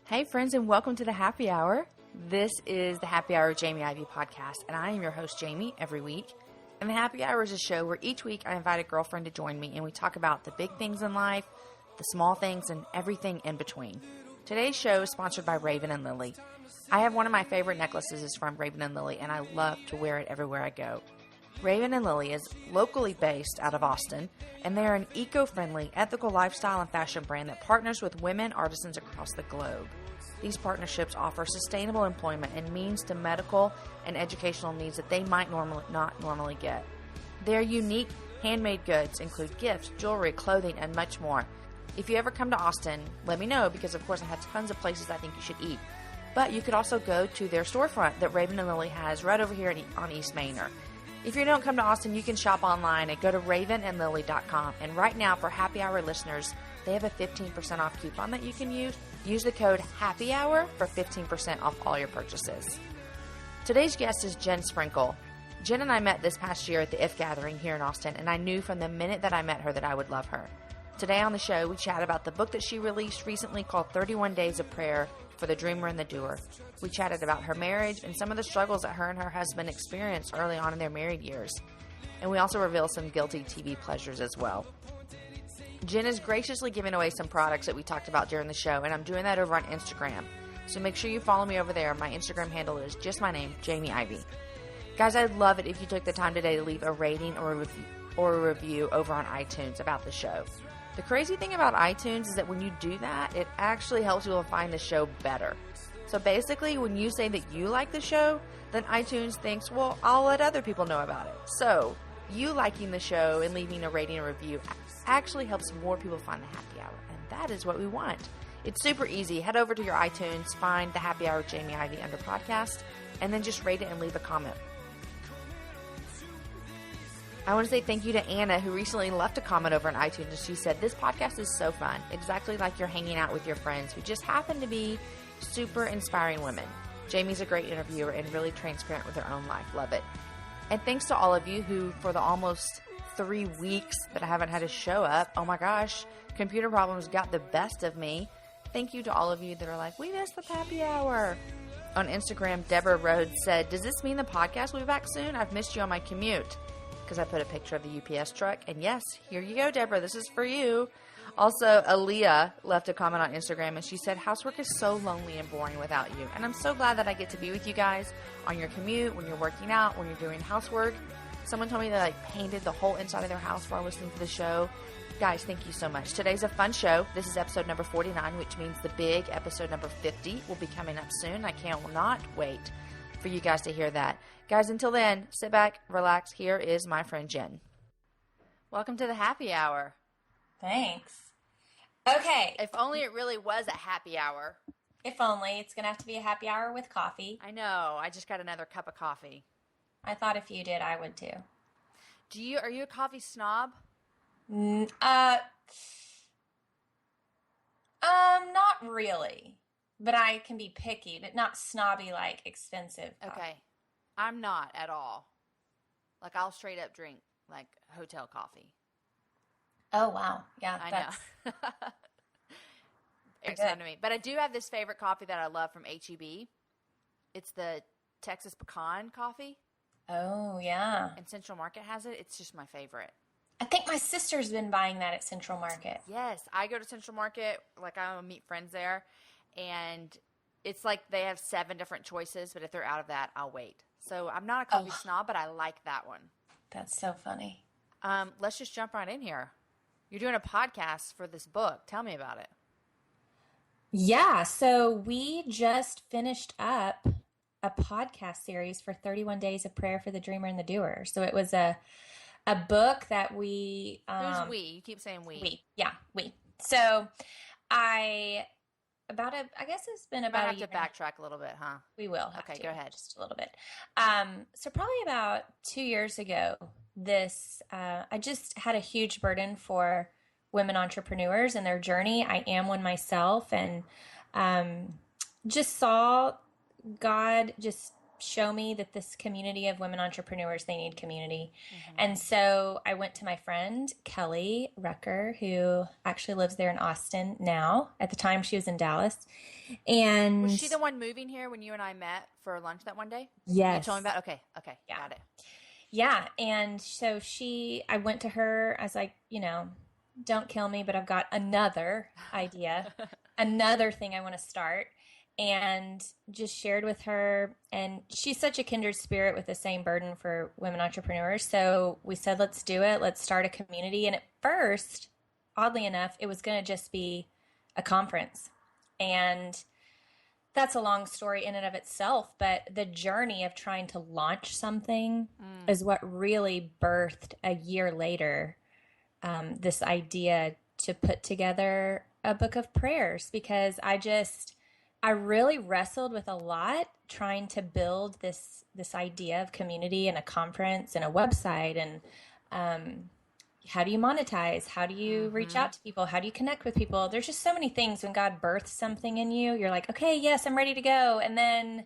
Hey friends, and welcome to the Happy Hour. This is the Happy Hour Jamie Ivey podcast, and I am your host Jamie every week. And the Happy Hour is a show where each week I invite a girlfriend to join me, and we talk about the big things in life, the small things, and everything in between. Today's show is sponsored by Raven and Lily. I have one of my favorite necklaces is from Raven and Lily, and I love to wear it everywhere I go. Raven and Lily is locally based out of Austin, and they are an eco-friendly, ethical lifestyle and fashion brand that partners with women artisans across the globe. These partnerships offer sustainable employment and means to medical and educational needs that they might not normally get. Their unique handmade goods include gifts, jewelry, clothing, and much more. If you ever come to Austin, let me know because, of course, I have tons of places I think you should eat. But you could also go to their storefront that Raven and Lily has right over here on East Mainer. If you don't come to Austin, you can shop online and go to ravenandlily.com. And right now, for Happy Hour listeners, they have a 15% off coupon that you can use. Use the code HAPPYHOUR for 15% off all your purchases. Today's guest is Jenn Sprinkle. Jenn and I met this past year at the IF Gathering here in Austin, and I knew from the minute that I met her that I would love her. Today on the show, we chat about the book that she released recently called 31 Days of Prayer for the Dreamer and the Doer. We chatted about her marriage and some of the struggles that her and her husband experienced early on in their married years. And we also reveal some guilty TV pleasures as well. Jenn is graciously giving away some products that we talked about during the show, and I'm doing that over on Instagram. So make sure you follow me over there. My Instagram handle is just my name, Jamie Ivey. Guys, I'd love it if you took the time today to leave a rating or a review over on iTunes about the show. The crazy thing about iTunes is that when you do that, it actually helps people find the show better. So basically, when you say that you like the show, then iTunes thinks, well, I'll let other people know about it. So you liking the show and leaving a rating or review actually helps more people find the Happy Hour, and that is what we want. It's super easy. Head over to your iTunes, find the Happy Hour Jamie Ivey under podcast, and then just rate it and leave a comment. I want to say thank you to Anna, who recently left a comment over on iTunes, and she said, this podcast is so fun, exactly like you're hanging out with your friends who just happen to be super inspiring women. Jamie's a great interviewer and really transparent with her own life. Love it. And thanks to all of you who, for the almost 3 weeks that I haven't had a show up, oh my gosh, computer problems got the best of me. Thank you to all of you that are like, we missed the Happy Hour. On Instagram, Deborah Rhodes said, does this mean the podcast will be back soon? I've missed you on my commute. Because I put a picture of the UPS truck. And yes, here you go, Deborah. This is for you. Also, Aaliyah left a comment on Instagram, and she said, housework is so lonely and boring without you. And I'm so glad that I get to be with you guys on your commute, when you're working out, when you're doing housework. Someone told me they painted the whole inside of their house while listening to the show. Guys, thank you so much. Today's a fun show. This is episode number 49, which means the big episode number 50 will be coming up soon. I cannot wait for you guys to hear that. Guys, until then, sit back, relax. Here is my friend Jenn. Welcome to the Happy Hour. Thanks. Okay. If only it really was a happy hour. If only. It's going to have to be a happy hour with coffee. I know. I just got another cup of coffee. I thought if you did, I would too. Are you a coffee snob? Not really. But I can be picky, but not snobby like expensive coffee. Okay. I'm not at all. Like, I'll straight up drink, like, hotel coffee. Oh, wow. Yeah. I know. It's fun to me. But I do have this favorite coffee that I love from H-E-B. It's the Texas Pecan coffee. Oh, yeah. And Central Market has it. It's just my favorite. I think my sister's been buying that at Central Market. Yes. I go to Central Market. Like, I meet friends there. And it's like they have 7 different choices. But if they're out of that, I'll wait. So I'm not a coffee snob, but I like that one. That's so funny. Let's just jump right in here. You're doing a podcast for this book. Tell me about it. Yeah. So we just finished up a podcast series for 31 Days of Prayer for the Dreamer and the Doer. So it was a book that we... Who's we? You keep saying we. We. Yeah, we. So I guess it's been about a year. You might have to backtrack a little bit, huh? We will. Okay, go ahead. Just a little bit. So probably about 2 years ago, I just had a huge burden for women entrepreneurs and their journey. I am one myself, and just saw God just show me that this community of women entrepreneurs, they need community. And so I went to my friend Kelly Rucker, who actually lives there in Austin now. At the time, she was in Dallas. And Was she the one moving here when you and I met for lunch that one day? yes. You told me about? Okay, Yeah. got it. Yeah. And so I went to her. I was like, don't kill me, but I've got another idea, another thing I want to start. And just shared with her. And she's such a kindred spirit with the same burden for women entrepreneurs. So we said, let's do it. Let's start a community. And at first, oddly enough, it was going to just be a conference. And that's a long story in and of itself. But the journey of trying to launch something is what really birthed a year later this idea to put together a book of prayers, because I really wrestled with a lot trying to build this idea of community and a conference and a website. And how do you monetize? How do you reach out to people? How do you connect with people? There's just so many things when God births something in you. You're like, okay, yes, I'm ready to go. And then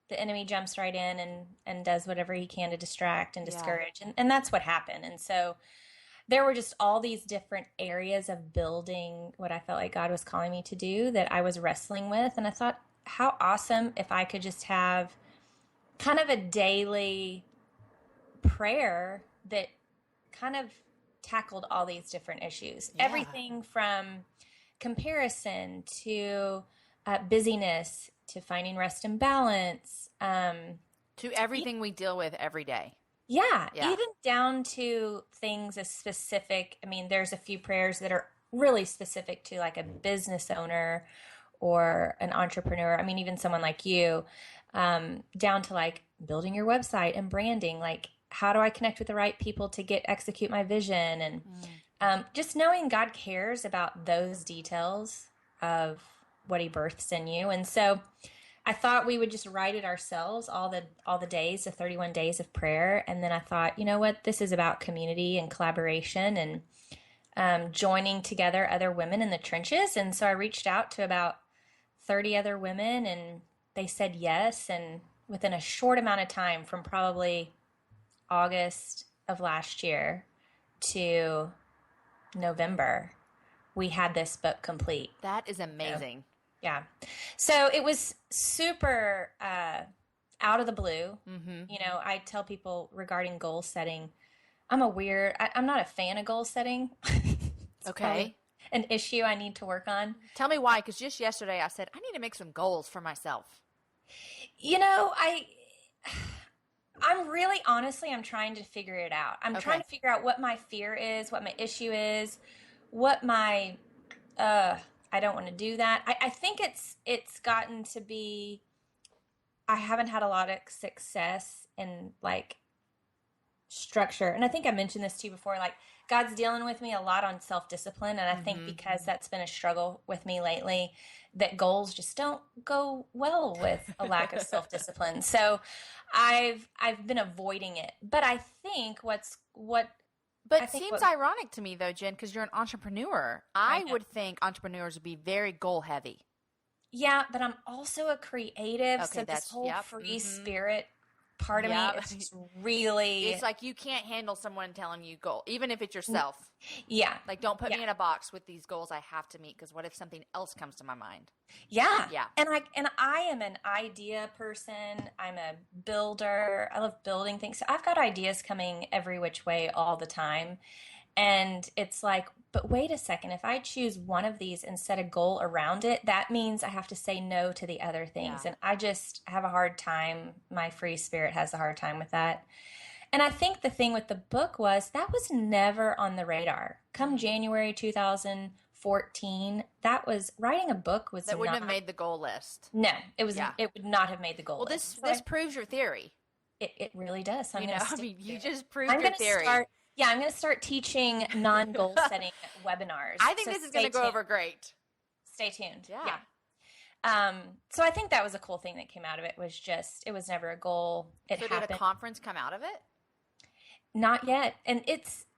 the enemy jumps right in and does whatever he can to distract and discourage. And that's what happened. And so there were just all these different areas of building what I felt like God was calling me to do that I was wrestling with. And I thought, how awesome if I could just have kind of a daily prayer that kind of tackled all these different issues. Yeah. Everything from comparison to busyness to finding rest and balance. To everything we deal with every day. Yeah, even down to things as specific. I mean, there's a few prayers that are really specific to like a business owner or an entrepreneur. I mean, even someone like you, down to like building your website and branding. Like, how do I connect with the right people to execute my vision? And just knowing God cares about those details of what he births in you. And so I thought we would just write it ourselves, all the days, the 31 days of prayer. And then I thought, you know what, this is about community and collaboration and joining together other women in the trenches. And so I reached out to about 30 other women, and they said yes. And within a short amount of time, from probably August of last year to November, we had this book complete. That is amazing. Yeah. So it was super out of the blue. I tell people regarding goal setting, I'm not a fan of goal setting. Okay. An issue I need to work on. Tell me why, because just yesterday I said, I need to make some goals for myself. I'm really, honestly, I'm trying to figure it out. I'm trying to figure out what my fear is, what my issue is, what my, I don't want to do that. I think it's gotten to be, I haven't had a lot of success in like structure. And I think I mentioned this to you before, like God's dealing with me a lot on self-discipline. And I think because that's been a struggle with me lately, that goals just don't go well with a lack of self-discipline. So I've been avoiding it. But I think But it seems ironic to me, though, Jen, because you're an entrepreneur. I would think entrepreneurs would be very goal heavy. Yeah, but I'm also a creative, so this whole free spirit part of me is just really... It's like you can't handle someone telling you goal, even if it's yourself. Yeah. Like, don't put me in a box with these goals I have to meet, because what if something else comes to my mind? Yeah. Yeah. And I am an idea person. I'm a builder. I love building things. So I've got ideas coming every which way all the time. And it's like, but wait a second, if I choose one of these and set a goal around it, that means I have to say no to the other things. Yeah. And I just have a hard time. My free spirit has a hard time with that. And I think the thing with the book was that was never on the radar. Come January 2014, writing a book was that wouldn't have made the goal list. No, it was. Yeah. It would not have made the goal list. Well, this proves your theory. It really does. So you just proved your theory. I'm going to start teaching non-goal setting webinars. I think this is going to go over great. Stay tuned. Yeah. So I think that was a cool thing that came out of it. It was never a goal. It happened. Did a conference come out of it? Not yet. And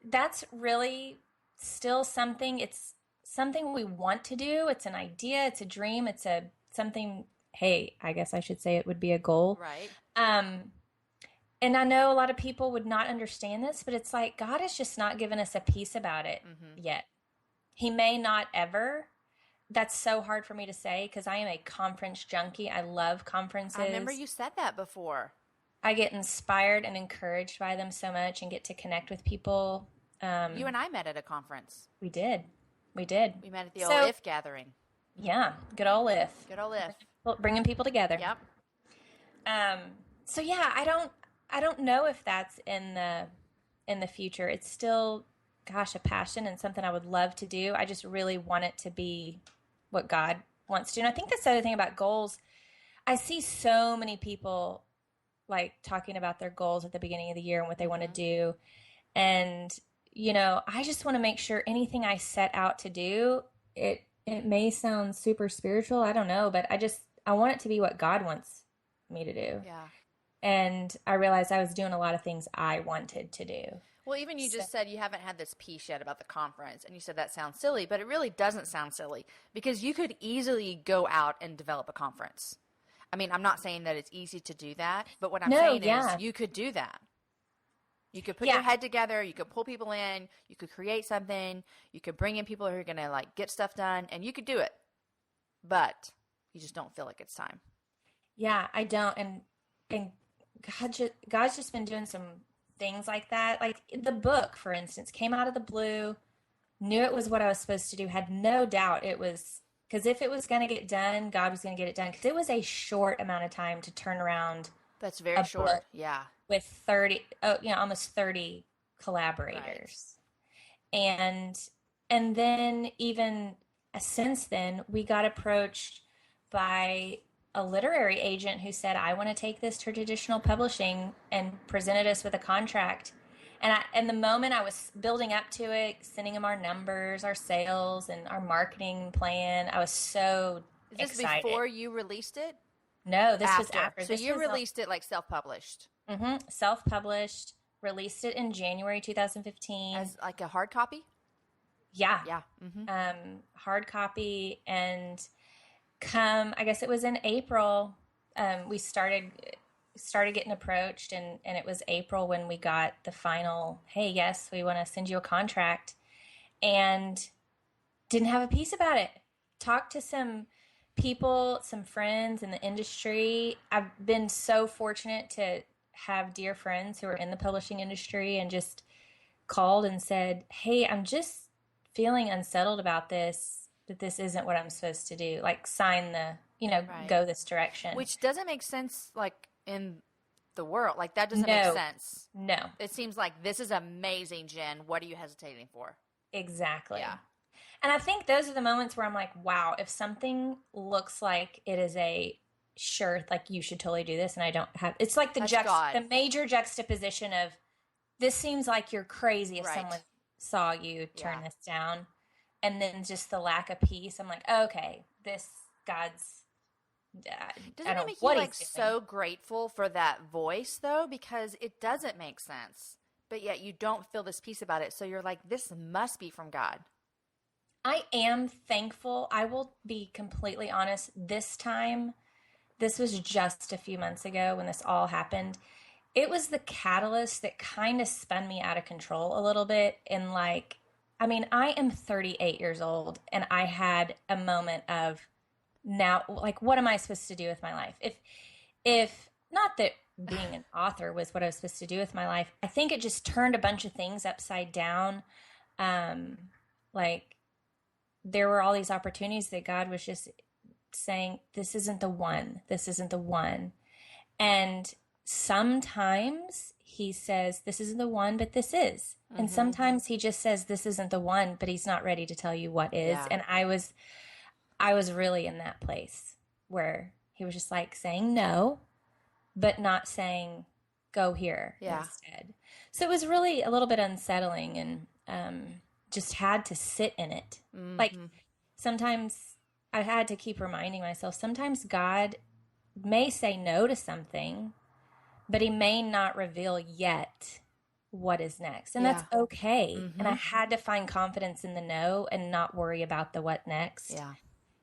that's really still something. It's something we want to do. It's an idea. It's a dream. It's something, hey, I guess I should say it would be a goal. Right. Um, and I know a lot of people would not understand this, but it's like God has just not given us a peace about it yet. He may not ever. That's so hard for me to say because I am a conference junkie. I love conferences. I remember you said that before. I get inspired and encouraged by them so much and get to connect with people. You and I met at a conference. We did. We did. We met at the old IF gathering. Yeah, good old IF. Good old IF. Bringing people together. Yep. So yeah, I don't know if that's in the future. It's still, gosh, a passion and something I would love to do. I just really want it to be what God wants to. And I think that's the other thing about goals. I see so many people like talking about their goals at the beginning of the year and what they want to do. And, you know, I just want to make sure anything I set out to do, it may sound super spiritual. I don't know, but I want it to be what God wants me to do. Yeah. And I realized I was doing a lot of things I wanted to do. Well, even you just said you haven't had this piece yet about the conference, and you said that sounds silly, but it really doesn't sound silly because you could easily go out and develop a conference. I mean, I'm not saying that it's easy to do that, but what I'm saying is you could do that. You could put your head together, you could pull people in, you could create something, you could bring in people who are going to like get stuff done, and you could do it. But you just don't feel like it's time. Yeah, I don't. And God's just been doing some things like that. Like the book, for instance, came out of the blue, knew it was what I was supposed to do, had no doubt it was. Because if it was going to get done, God was going to get it done. Because it was a short amount of time to turn around. That's very short. Yeah. With almost 30 collaborators. Right. And then even since then, we got approached by a literary agent who said, I want to take this to traditional publishing, and presented us with a contract. And the moment I was building up to it, sending them our numbers, our sales, and our marketing plan, I was so excited. Is this before you released it? No, this was after. So you released it like self-published? Mm-hmm. Self-published. Released it in January 2015. As like a hard copy? Yeah. Yeah. Mm-hmm. Hard copy. And I guess it was in April, we started getting approached, and it was April when we got the final, hey, yes, we want to send you a contract, and didn't have a piece about it. Talked to some people, some friends in the industry. I've been so fortunate to have dear friends who are in the publishing industry, and just called and said, hey, I'm just feeling unsettled about this, that this isn't what I'm supposed to do. Like sign the, go this direction. Which doesn't make sense, like, in the world. Like, that doesn't make sense. No. It seems like, this is amazing, Jen. What are you hesitating for? Exactly. Yeah. And I think those are the moments where I'm like, wow, if something looks like it is a sure, like you should totally do this, and I don't have, it's like the major juxtaposition of, this seems like you're crazy if someone saw you turn this down. And then just the lack of peace. I'm like, okay, this God's. Doesn't it make you like so grateful for that voice though? Because it doesn't make sense, but yet you don't feel this peace about it. So you're like, this must be from God. I am thankful. I will be completely honest. This was just a few months ago when this all happened. It was the catalyst that kind of spun me out of control a little bit. And like, I mean, I am 38 years old, and I had a moment of, now, like, what am I supposed to do with my life? If not that being an author was what I was supposed to do with my life, I think it just turned a bunch of things upside down. Like, there were all these opportunities that God was just saying, this isn't the one. This isn't the one. And sometimes he says, this isn't the one, but this is. Mm-hmm. And sometimes he just says, this isn't the one, but he's not ready to tell you what is. Yeah. And I was really in that place where he was just like saying no, but not saying go here instead. So it was really a little bit unsettling, and just had to sit in it. Mm-hmm. Like, sometimes I had to keep reminding myself, sometimes God may say no to something, but he may not reveal yet what is next. And that's okay. Mm-hmm. And I had to find confidence in the no and not worry about the what next. Yeah.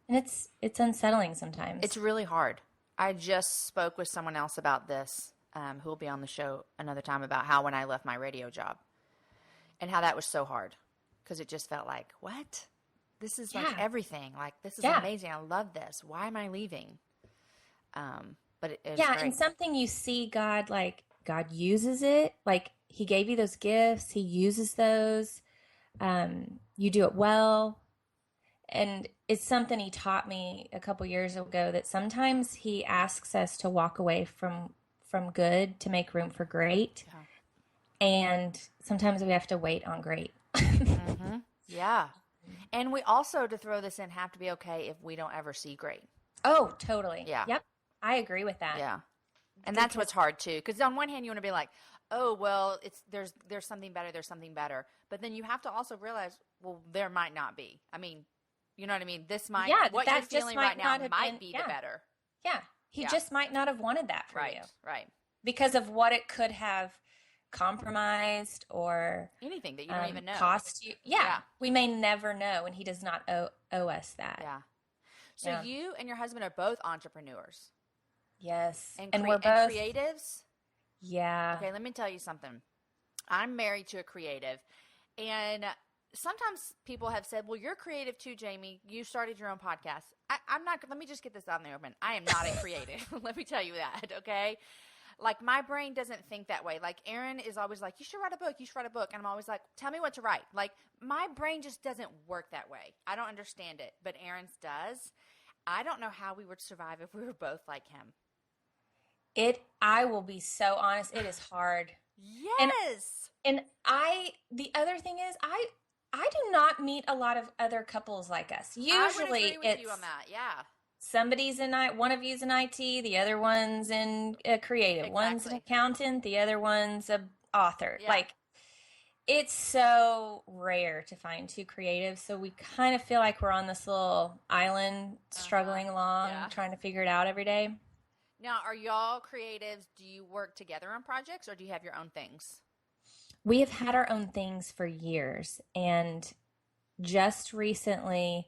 And it's unsettling sometimes. It's really hard. I just spoke with someone else about this, who will be on the show another time, about how when I left my radio job and how that was so hard because it just felt like, what? This is like everything. Like, this is amazing. I love this. Why am I leaving? But it was great. And something you see God uses it. Like, he gave you those gifts. He uses those. You do it well. And it's something he taught me a couple years ago, that sometimes he asks us to walk away from good to make room for great. Yeah. And sometimes we have to wait on great. Mm-hmm. Yeah. And we also, to throw this in, have to be okay if we don't ever see great. Oh, totally. Yeah. Yep. I agree with that. Yeah. And that's what's hard too. Because on one hand, you want to be like, oh, well, there's something better. There's something better. But then you have to also realize, well, there might not be. I mean, you know what I mean? This might, what you're feeling right now might be the better. Yeah. He just might not have wanted that for you. Right. Because of what it could have compromised or anything that you don't even know. Cost you. Yeah. We may never know, and he does not owe us that. Yeah. So you and your husband are both entrepreneurs. Yes. And we're both creatives? Yeah. Okay, let me tell you something. I'm married to a creative, and sometimes people have said, well, you're creative too, Jamie. You started your own podcast. I'm not, let me just get this out in the open. I am not a creative. Let me tell you that, okay? Like, my brain doesn't think that way. Like, Aaron is always like, you should write a book. You should write a book. And I'm always like, tell me what to write. Like, my brain just doesn't work that way. I don't understand it, but Aaron's does. I don't know how we would survive if we were both like him. I will be so honest, it is hard. Yes. And the other thing is, I do not meet a lot of other couples like us. Usually I would agree with you on that. Yeah. Somebody's one of you's in IT, the other one's in creative, exactly. One's an accountant, the other one's a author. Yeah. Like, it's so rare to find two creatives. So we kind of feel like we're on this little island struggling along, trying to figure it out every day. Now, are y'all creatives? Do you work together on projects, or do you have your own things? We have had our own things for years, and just recently,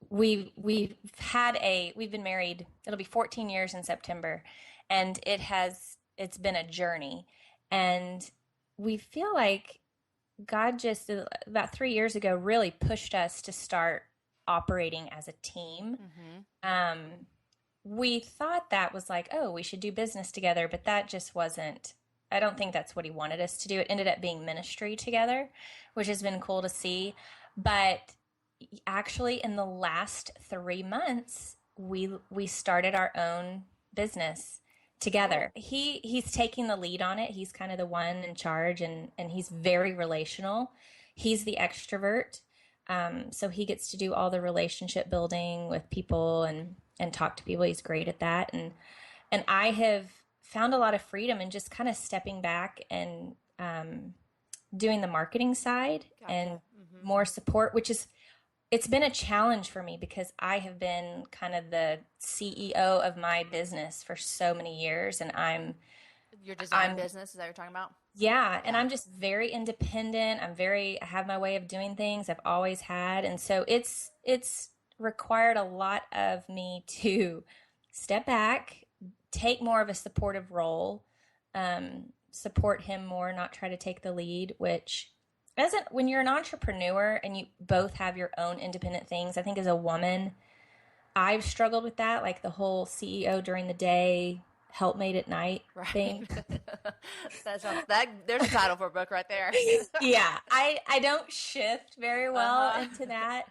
we've been married. It'll be 14 years in September, and it's been a journey, and we feel like God just about 3 years ago really pushed us to start operating as a team. Mm-hmm. We thought that was like, oh, we should do business together, but that just wasn't, I don't think that's what he wanted us to do. It ended up being ministry together, which has been cool to see. But actually, in the last 3 months, we started our own business together. He's taking the lead on it. He's kind of the one in charge, and he's very relational. He's the extrovert. So he gets to do all the relationship building with people and talk to people. He's great at that. And I have found a lot of freedom in just kind of stepping back and doing the marketing side and more support, it's been a challenge for me because I have been kind of the CEO of my business for so many years, and your design business, is that what you're talking about? Yeah. And I'm just very independent. I have my way of doing things. I've always had. And so it's required a lot of me to step back, take more of a supportive role, support him more, not try to take the lead, which when you're an entrepreneur and you both have your own independent things, I think as a woman, I've struggled with that, like the whole CEO during the day, helpmate at night thing. There's a title for a book right there. Yeah. I don't shift very well into that.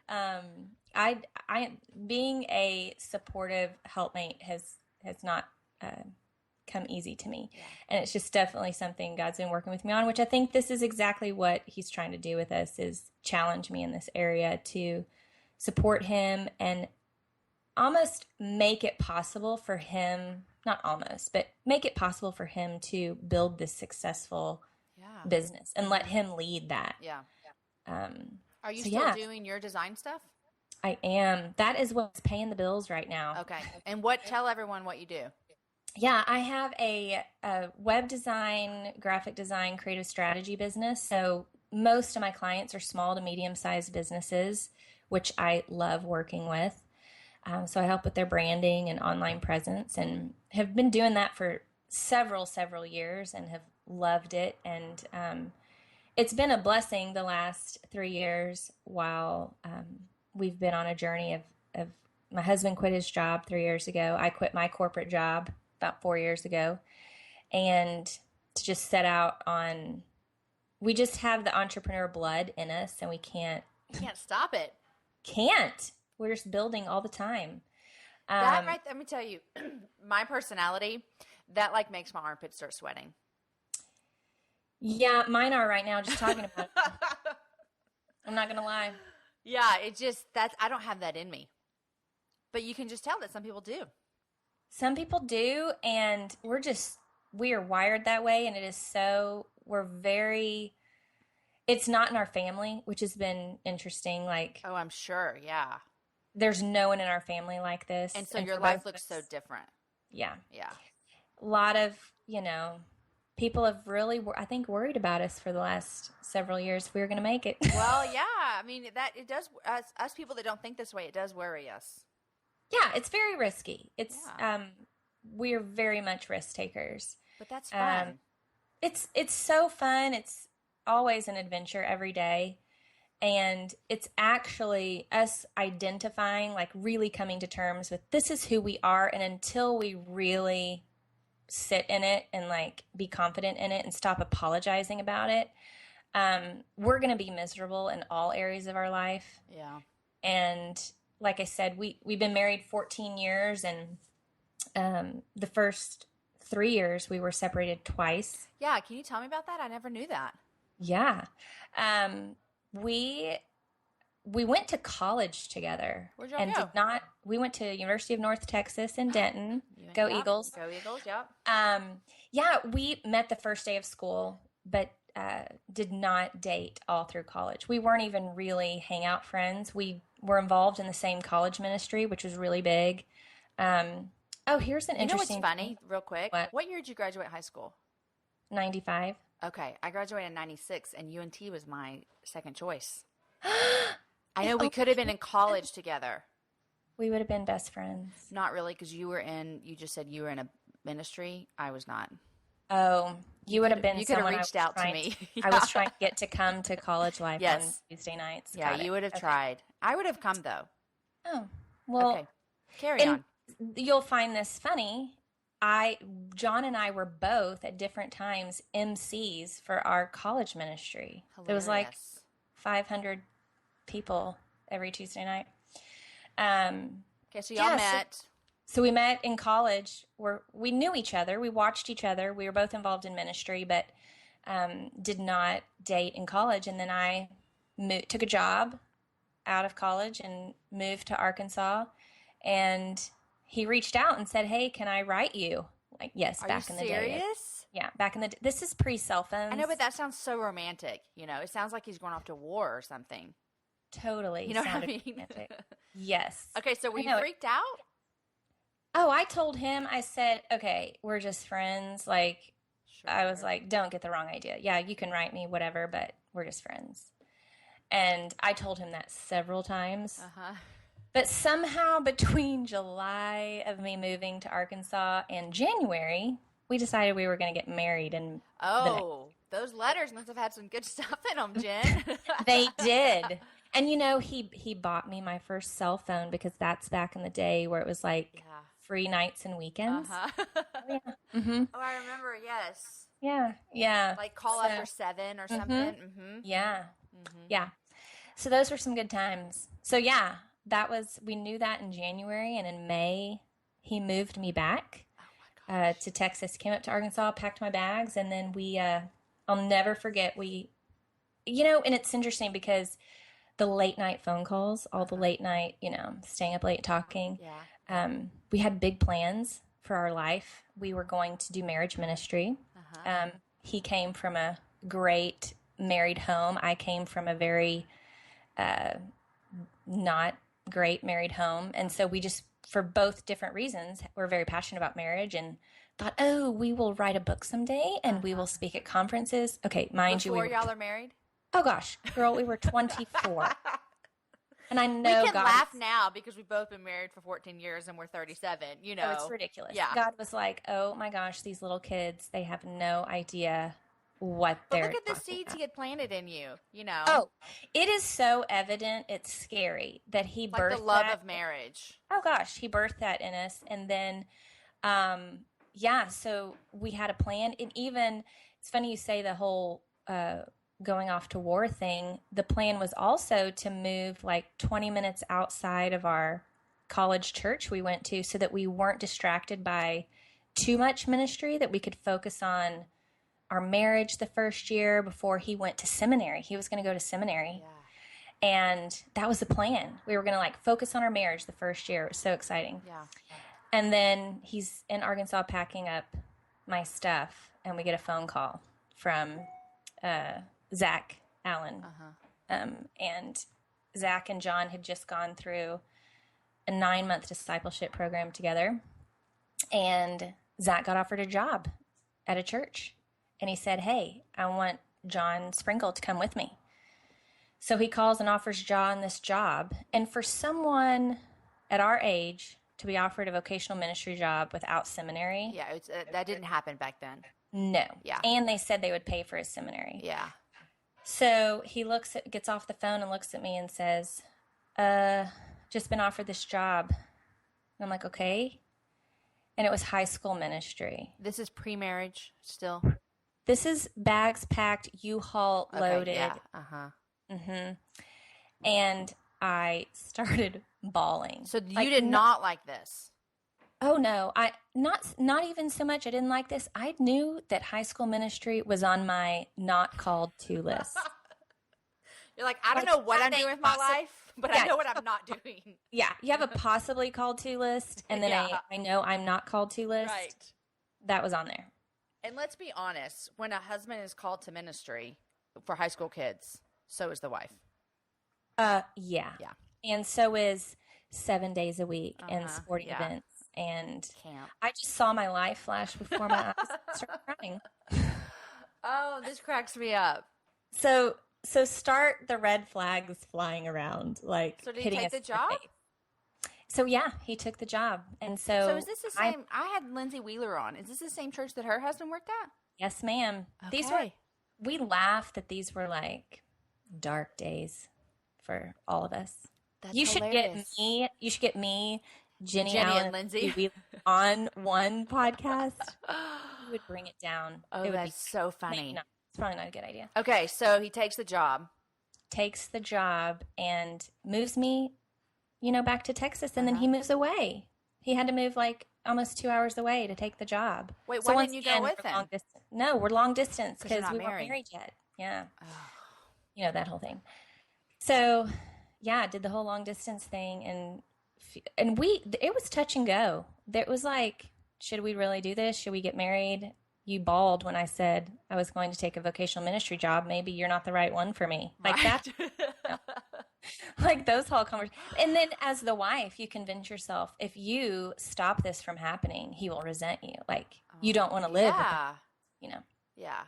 I being a supportive helpmate has not come easy to me. Yeah. And it's just definitely something God's been working with me on, which I think this is exactly what he's trying to do with us, is challenge me in this area to support him and almost make it possible for him, not almost, but make it possible for him to build this successful business and let him lead that. Yeah. Are you still doing your design stuff? I am. That is what's paying the bills right now. Okay. And tell everyone what you do. Yeah, I have a web design, graphic design, creative strategy business. So most of my clients are small to medium-sized businesses, which I love working with. So I help with their branding and online presence, and have been doing that for several years and have loved it. And it's been a blessing the last 3 years while we've been on a journey of my husband quit his job 3 years ago. I quit my corporate job about 4 years ago. And to just set out on, we just have the entrepreneur blood in us, and we can't stop it. Can't. We're just building all the time. That right, let me tell you, my personality, that like makes my armpits start sweating. Yeah, mine are right now, just talking about it. I'm not going to lie. Yeah, I don't have that in me. But you can just tell that some people do. Some people do, and we are wired that way, and it's not in our family, which has been interesting. Like, oh, I'm sure. Yeah. There's no one in our family like this. And so your life looks so different. Yeah. Yeah. A lot of, people have really, I think, worried about us for the last several years if we were going to make it. Well, yeah. I mean, it does, us people that don't think this way, it does worry us. Yeah, it's very risky. We're very much risk takers. But that's fun. It's so fun. It's always an adventure every day. And it's actually us identifying, like really coming to terms with this is who we are. And until we really sit in it and like be confident in it and stop apologizing about it, we're going to be miserable in all areas of our life. Yeah. And like I said, we've been married 14 years, and the first 3 years we were separated twice. Yeah. Can you tell me about that? I never knew that. Yeah. We went to college together. Where'd y'all go? We went to University of North Texas in Denton. Go Eagles. Go Eagles, yep. Yeah, we met the first day of school, but did not date all through college. We weren't even really hangout friends. We were involved in the same college ministry, which was really big. Here's an interesting... You know what's funny, real quick? What year did you graduate high school? 95. Okay, I graduated in 96, and UNT was my second choice. I know we could have been in college together. We would have been best friends. Not really, because you just said you were in a ministry. I was not. Oh, you would have been. You could have reached out to me. I was trying to get to come to college life on Tuesday nights. Yeah, you would have tried. I would have come, though. Oh, well. Okay, carry on. You'll find this funny. John and I were both at different times MCs for our college ministry. Hilarious. There was like 500 people every Tuesday night. Okay, so y'all met. So we met in college. We knew each other. We watched each other. We were both involved in ministry, but did not date in college. And then I took a job out of college and moved to Arkansas. And he reached out and said, "Hey, can I write you?" Like, yes, back in the day. Are you serious? Yeah, back in the day. This is pre-cell phones. I know, but that sounds so romantic. It sounds like he's going off to war or something. Totally. You know what I mean? Yes. Okay, so were you freaked out? Oh, I told him, I said, okay, we're just friends. Like, sure. I was like, don't get the wrong idea. Yeah, you can write me, whatever, but we're just friends. And I told him that several times. Uh-huh. But somehow between July of me moving to Arkansas and January, we decided we were going to get married. And those letters must have had some good stuff in them, Jen. They did. And, he bought me my first cell phone because that's back in the day where it was like free nights and weekends. Uh-huh. Oh, yeah. Mm-hmm. Oh, I remember, yes. Yeah. Like call after 7 or something. Mm-hmm. Yeah. Mm-hmm. Yeah. So those were some good times. So, yeah. We knew that in January, and in May, he moved me back to Texas, came up to Arkansas, packed my bags, and then I'll never forget, and it's interesting because the late night phone calls, all the late night, staying up late talking, we had big plans for our life. We were going to do marriage ministry. Uh-huh. He came from a great married home. I came from a very not great married home. And so we just, for both different reasons, we're very passionate about marriage and thought, we will write a book someday and we will speak at conferences. Okay, mind you. Before y'all are married? Oh gosh, girl, we were 24. And I know we can God laugh now because we've both been married for 14 years and we're 37, you know. Oh, it's ridiculous. Yeah. God was like, oh my gosh, these little kids, they have no idea what But they're look at the talking seeds about. he had planted in you, you know. Oh, it is so evident. It's scary that he It's like birthed the love that. of marriage. Oh gosh, he birthed that in us. And then, yeah, so we had a plan. And even, it's funny you say the whole going off to war thing. The plan was also to move like 20 minutes outside of our college church we went to so that we weren't distracted by too much ministry, that we could focus on our marriage the first year before he went to seminary. He was going to go to seminary. Yeah. And that was the plan. We were going to like focus on our marriage the first year. It was so exciting. Yeah. And then he's in Arkansas packing up my stuff, and we get a phone call from Zach Allen. And Zach and John had just gone through a 9-month discipleship program together. And Zach got offered a job at a church. And he said, hey, I want Jenn Sprinkle to come with me. So he calls and offers John this job. And for someone at our age to be offered a vocational ministry job without seminary. Yeah, that didn't happen back then. No. Yeah. And they said they would pay for his seminary. Yeah. So he gets off the phone and looks at me and says, just been offered this job. And I'm like, okay. And it was high school ministry. This is pre-marriage still? This is bags packed, U-Haul loaded. Yeah. Uh-huh. And I started bawling. So you did not like this? Oh no, I not even so much. I didn't like this. I knew that high school ministry was on my not called to list. You're like, I don't know what I'm doing with my life, but I know what I'm not doing. Yeah, you have a possibly called to list, and then I know I'm not called to list. Right. That was on there. And let's be honest, when a husband is called to ministry for high school kids, so is the wife. Yeah. Yeah. And so is 7 days a week and sporting events. And camp. I just saw my life flash before my eyes and started crying. Oh, this cracks me up. So start the red flags flying around, like so did he hitting take us the in job? face. So yeah, he took the job, and so is this the same? I had Lindsay Wheeler on. Is this the same church that her husband worked at? Yes, ma'am. Okay. We laughed that these were like dark days for all of us. That's You hilarious. should get me, Jenny Allen, and Lindsay on one podcast. We would bring it down. Oh, it would that's so funny. No, it's probably not a good idea. Okay, so he takes the job. Takes the job and moves me, back to Texas, and then he moves away. He had to move like almost 2 hours away to take the job. Wait, so why didn't you go with him? No, we're long distance 'Cause you're because not we weren't married. married yet. Yeah. That whole thing. So, yeah, did the whole long distance thing, and it was touch and go. There was like, should we really do this? Should we get married? You bawled when I said I was going to take a vocational ministry job. Maybe you're not the right one for me. Like that. Like those whole conversations. And then as the wife, you convince yourself, if you stop this from happening, he will resent you. Like you don't want to live with him, Yeah.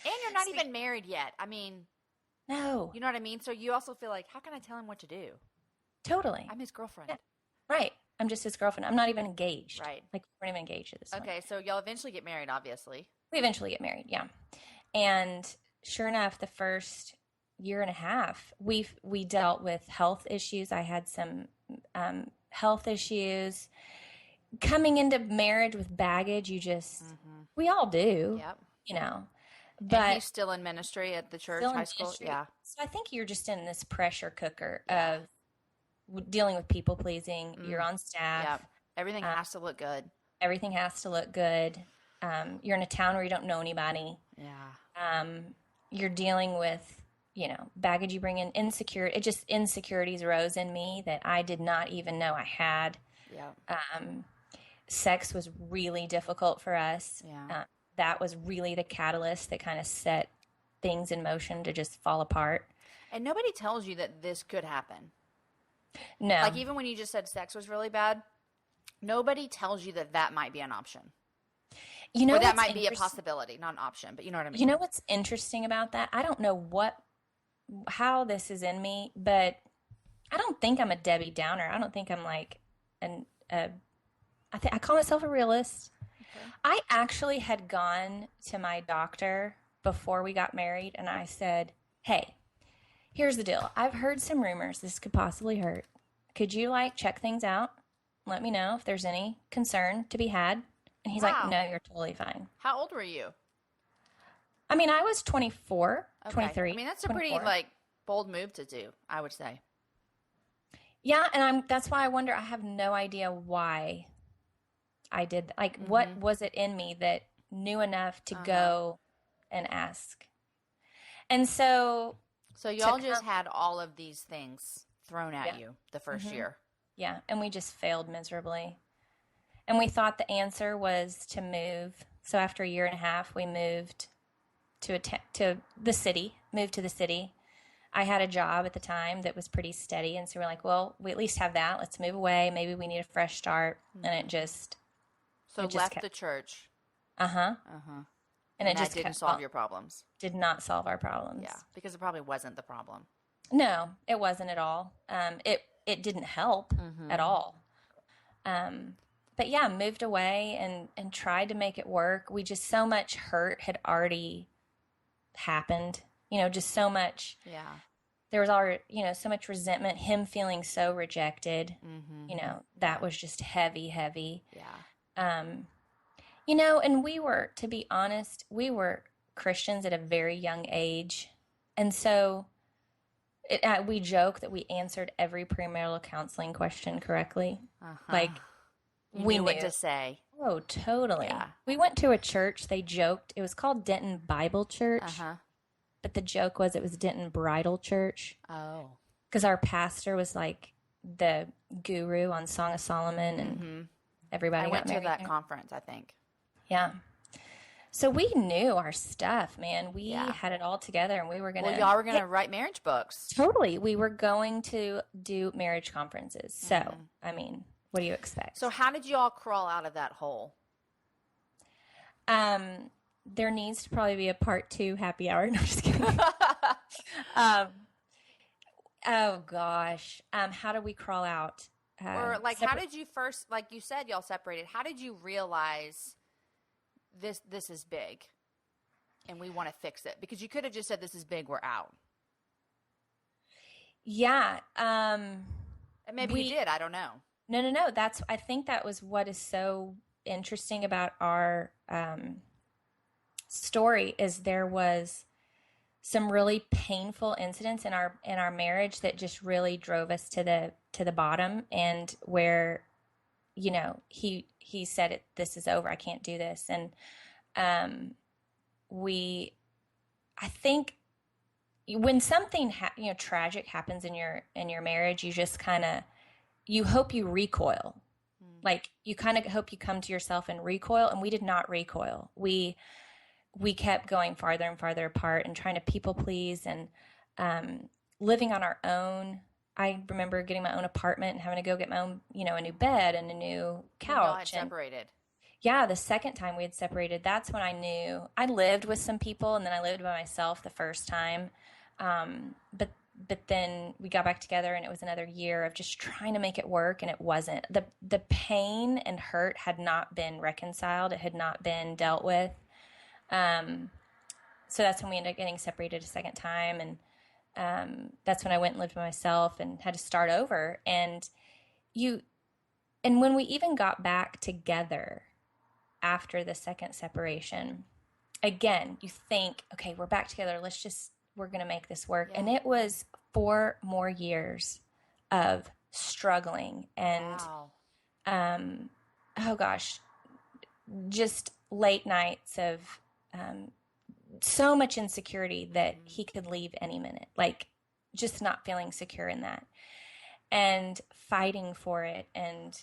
And you're not even married yet. I mean, no. You know what I mean? So you also feel like, how can I tell him what to do? Totally. I'm his girlfriend. Yeah. Right. I'm just his girlfriend. I'm not even engaged. Right. Like we weren't even engaged at this point. Okay, so y'all eventually get married, obviously. We eventually get married, yeah. And sure enough, the first year and a half, we dealt with health issues. I had some health issues. Coming into marriage with baggage, we all do. Yep. But and he's still in ministry at the church, high school. Ministry. Yeah. So I think you're just in this pressure cooker of dealing with people pleasing. You're on staff. Yeah. Everything has to look good. Everything has to look good. You're in a town where you don't know anybody. Yeah. You're dealing with, baggage you bring in, insecurities rose in me that I did not even know I had. Yeah. Sex was really difficult for us. Yeah. That was really the catalyst that kind of set things in motion to just fall apart. And nobody tells you that this could happen. No. Like even when you just said sex was really bad, nobody tells you that might be an option. Or that might be a possibility, not an option, but you know what I mean? You know what's interesting about that? I don't know how this is in me, but I don't think I'm a Debbie Downer. I don't think I'm like I call myself a realist. Okay. I actually had gone to my doctor before we got married, and I said, hey, here's the deal. I've heard some rumors this could possibly hurt. Could you like check things out? Let me know if there's any concern to be had. And he's like, Wow. no, you're totally fine. How old were you? I mean, I was 24, Okay. 23. I mean, that's a 24. pretty like bold move to do, I would say. Yeah, and that's why I wonder, I have no idea why I did, like, what was it in me that knew enough to go and ask? And so y'all just had all of these things thrown at you the first year. Yeah, and we just failed miserably. And we thought the answer was to move. So after a year and a half, we moved to the city. I had a job at the time that was pretty steady, and so we're like, well, we at least have that. Let's move away. Maybe we need a fresh start. And it just left the church. And it that just didn't solve your problems. Did not solve our problems. Yeah, because it probably wasn't the problem. No, it wasn't at all. It didn't help at all. But yeah, moved away and tried to make it work. We just, so much hurt had already happened. You know, just so much. Yeah. There was already, so much resentment, him feeling so rejected. That was just heavy. Yeah. And we were, to be honest, we were Christians at a very young age. And so we joke that we answered every premarital counseling question correctly. Like, we knew what to say. Oh, totally. Yeah. We went to a church, they joked, it was called Denton Bible Church. But the joke was it was Denton Bridal Church. Oh. Because our pastor was like the guru on Song of Solomon, and everybody I went got married to that there. conference, I think. Yeah. So we knew our stuff, man. We had it all together, and we were going to... Well, y'all were going to write marriage books. Totally. We were going to do marriage conferences. So, I mean, what do you expect? So how did you all crawl out of that hole? There needs to probably be a part 2 happy hour. No, I'm just kidding. Oh, gosh. How did we crawl out? Or like, how did you first, like you said, y'all separated. How did you realize this is big and we want to fix it? Because you could have just said, this is big, we're out. Yeah. And maybe you did. I don't know. No. I think that was what is so interesting about our story is there was some really painful incidents in our marriage that just really drove us to the bottom, and where he said this is over, I can't do this. And I think when something tragic happens in your marriage, you just kind of hope you recoil. Like you kind of hope you come to yourself and recoil, and we did not recoil. We kept going farther and farther apart and trying to people please and living on our own. I remember getting my own apartment and having to go get my own, a new bed and a new couch. Y'all had separated. Yeah, the second time we had separated, that's when I knew. I lived with some people, and then I lived by myself the first time. But then we got back together, and it was another year of just trying to make it work, and it wasn't. The pain and hurt had not been reconciled. It had not been dealt with. So that's when we ended up getting separated a second time, and that's when I went and lived by myself and had to start over. And when we even got back together after the second separation, again, you think, okay, we're back together. We're going to make this work. Yeah. And it was 4 more years of struggling and, oh gosh, just late nights of, so much insecurity that he could leave any minute, like just not feeling secure in that and fighting for it. And,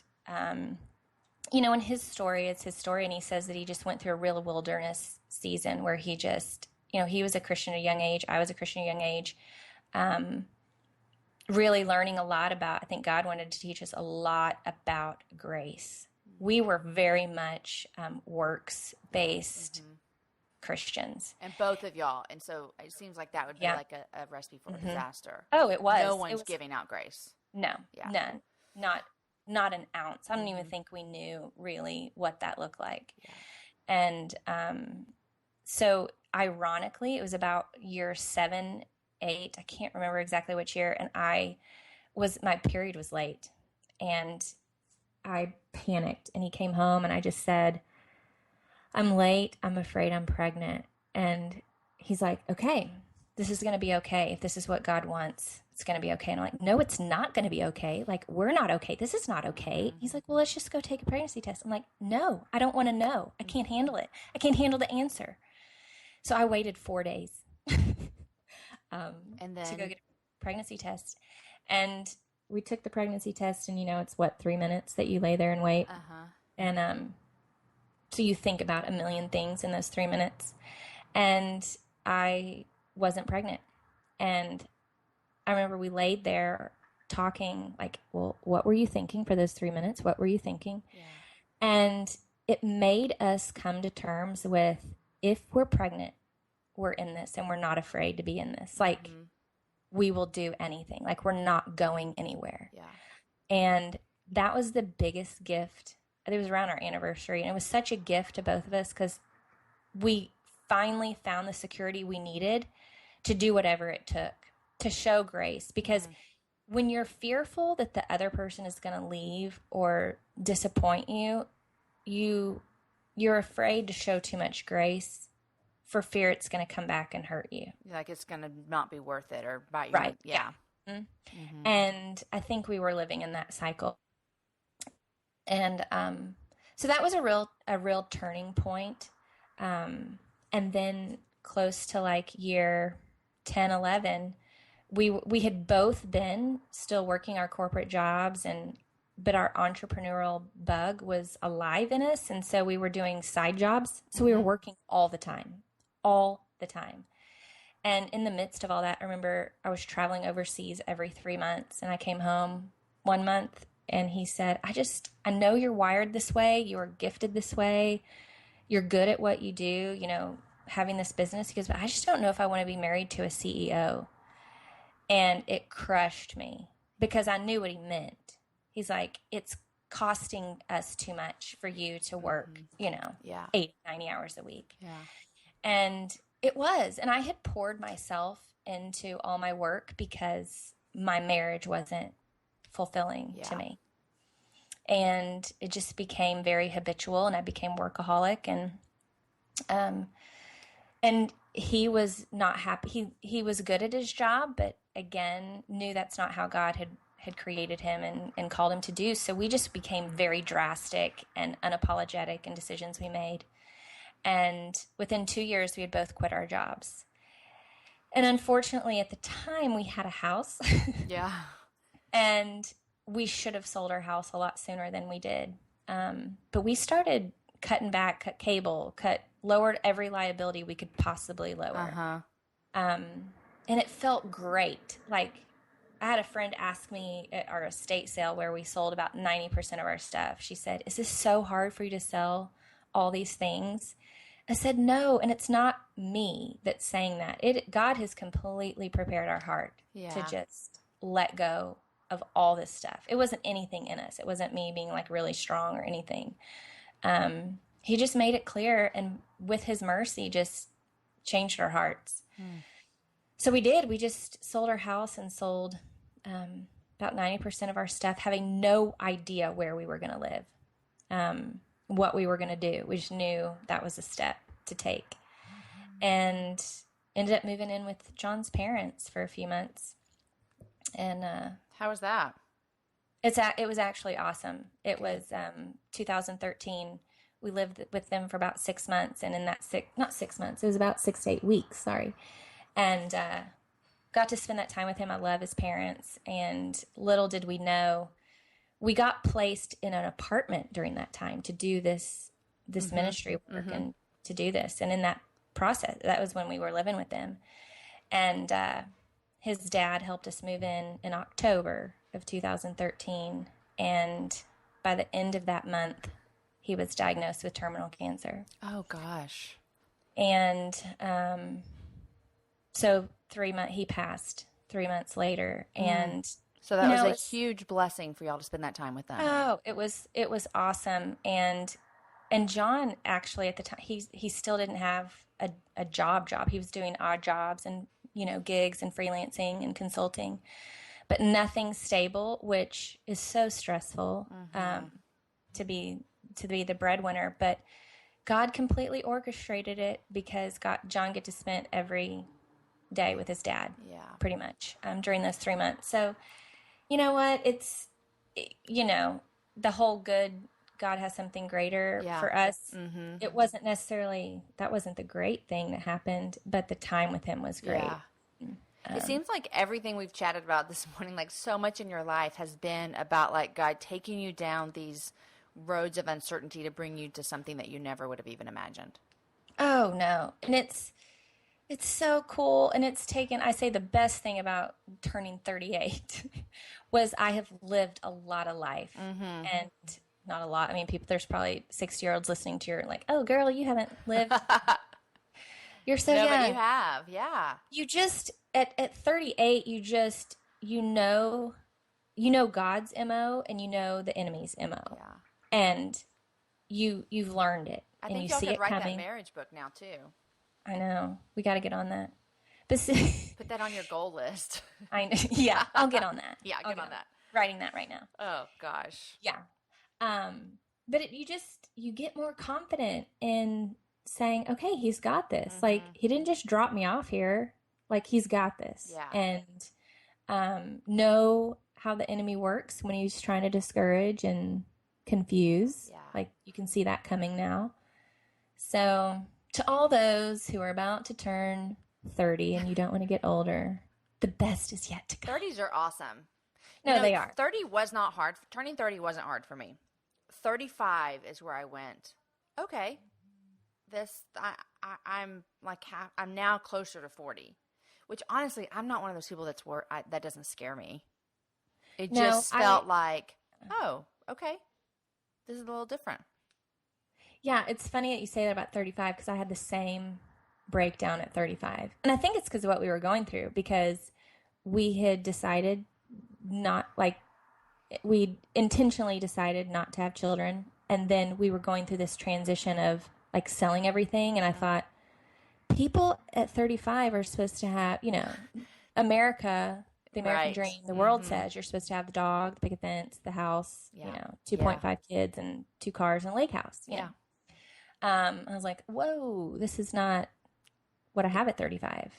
in his story, it's his story. And he says that he just went through a real wilderness season where he just, he was a Christian at a young age. I was a Christian at a young age. Really learning a lot about, I think God wanted to teach us a lot about grace. We were very much works-based Christians. And both of y'all. And so it seems like that would be like a recipe for a disaster. Oh, it was. No one's giving out grace. No, Yeah. none. Not an ounce. I don't even think we knew really what that looked like. Yeah. And so ironically, it was about year 7, 8. I can't remember exactly which year. And my period was late. And I panicked. And he came home and I just said, I'm late. I'm afraid I'm pregnant. And he's like, okay, this is going to be okay. If this is what God wants, it's going to be okay. And I'm like, no, it's not going to be okay. Like, we're not okay. This is not okay. He's like, well, let's just go take a pregnancy test. I'm like, no, I don't want to know. I can't handle it. I can't handle the answer. So I waited 4 days And then to go get a pregnancy test. And we took the pregnancy test, and it's what, 3 minutes that you lay there and wait. And so you think about a million things in those 3 minutes. And I wasn't pregnant. And I remember we laid there talking like, well, what were you thinking for those 3 minutes? What were you thinking? Yeah. And it made us come to terms with, if we're pregnant, we're in this, and we're not afraid to be in this. Like, we will do anything. Like, we're not going anywhere. Yeah. And that was the biggest gift. It was around our anniversary, and it was such a gift to both of us because we finally found the security we needed to do whatever it took to show grace. Because when you're fearful that the other person is going to leave or disappoint you, you're afraid to show too much grace for fear it's going to come back and hurt you. Like, it's going to not be worth it or bite you. Right. Yeah. And I think we were living in that cycle. And so that was a real turning point. And then close to like year 10, 11, we had both been still working our corporate jobs, but our entrepreneurial bug was alive in us. And so we were doing side jobs. So we were working all the time. And in the midst of all that, I remember I was traveling overseas every 3 months, and I came home 1 month, and he said, I know you're wired this way. You are gifted this way. You're good at what you do, having this business. He goes, but I just don't know if I want to be married to a CEO. And it crushed me because I knew what he meant. He's like, it's costing us too much for you to work, 80, 90 hours a week. Yeah. And it was. And I had poured myself into all my work because my marriage wasn't fulfilling to me. And it just became very habitual, and I became workaholic, and he was not happy. He was good at his job, but again, knew that's not how God had created him and called him to do. So we just became very drastic and unapologetic in decisions we made. And within 2 years, we had both quit our jobs. And unfortunately, at the time, we had a house. Yeah. And we should have sold our house a lot sooner than we did. But we started cutting back, cut cable, lowered every liability we could possibly lower. And it felt great. Like, I had a friend ask me at our estate sale where we sold about 90% of our stuff. She said, is this so hard for you to sell all these things? I said, no, and it's not me that's saying that. God has completely prepared our heart to just let go of all this stuff. It wasn't anything in us. It wasn't me being like really strong or anything. He just made it clear, and with his mercy just changed our hearts. So we did. We just sold our house and sold about 90% of our stuff, having no idea where we were going to live, what we were going to do. We just knew that was a step to take. And ended up moving in with John's parents for a few months. And how was that? It was actually awesome. It was 2013. We lived with them for about 6 months, and in that not 6 months, it was about 6 to 8 weeks, sorry. And got to spend that time with him. I love his parents, and little did we know, we got placed in an apartment during that time to do this ministry work and to do this. And in that process, that was when we were living with them. And his dad helped us move in October of 2013. And by the end of that month, he was diagnosed with terminal cancer. Oh, gosh. And so he passed 3 months later. And So that was a huge blessing for y'all to spend that time with them. Oh, it was awesome. And John actually at the time he still didn't have a job. He was doing odd jobs and, gigs and freelancing and consulting, but nothing stable, which is so stressful to be the breadwinner. But God completely orchestrated it because John get to spend every day with his dad, pretty much, during those 3 months. So, you know what? It's, the whole good, God has something greater for us. Mm-hmm. It wasn't necessarily, that wasn't the great thing that happened, but the time with him was great. Yeah. It seems like everything we've chatted about this morning, like so much in your life has been about like God taking you down these roads of uncertainty to bring you to something that you never would have even imagined. Oh, no. And it's so cool. And I say the best thing about turning 38 was I have lived a lot of life. Mm-hmm. And not a lot. I mean, there's probably 60-year-olds listening to you like, oh, girl, you haven't lived. You're so young. But you have, yeah. You just, at 38, you know God's MO and you know the enemy's MO. Yeah. And you've learned it. I think y'all could write that marriage book now, too. I know. We got to get on that. But put that on your goal list. I know. Yeah, I'll get on that. Yeah, get on that. Writing that right now. Oh, gosh. Yeah. But you get more confident in saying, okay, he's got this. Mm-hmm. Like, he didn't just drop me off here. Like, he's got this. Yeah. And know how the enemy works when he's trying to discourage and confuse. Yeah. Like, you can see that coming now. So, to all those who are about to turn 30 and you don't want to get older, the best is yet to come. 30s are awesome. No, they are. 30 was not hard. Turning 30 wasn't hard for me. 35 is where I went, okay, I'm like I'm now closer to 40, which honestly, I'm not one of those people that doesn't scare me. It just felt like, oh, okay, this is a little different. Yeah, it's funny that you say that about 35 because I had the same breakdown at 35. And I think it's because of what we were going through, because we had decided we intentionally decided not to have children. And then we were going through this transition of like selling everything. And I thought, people at 35 are supposed to have, America, the American dream, the world says you're supposed to have the dog, the picket fence, the house, 2.5 kids and 2 cars and a lake house. Yeah. I was like, whoa, this is not what I have at 35.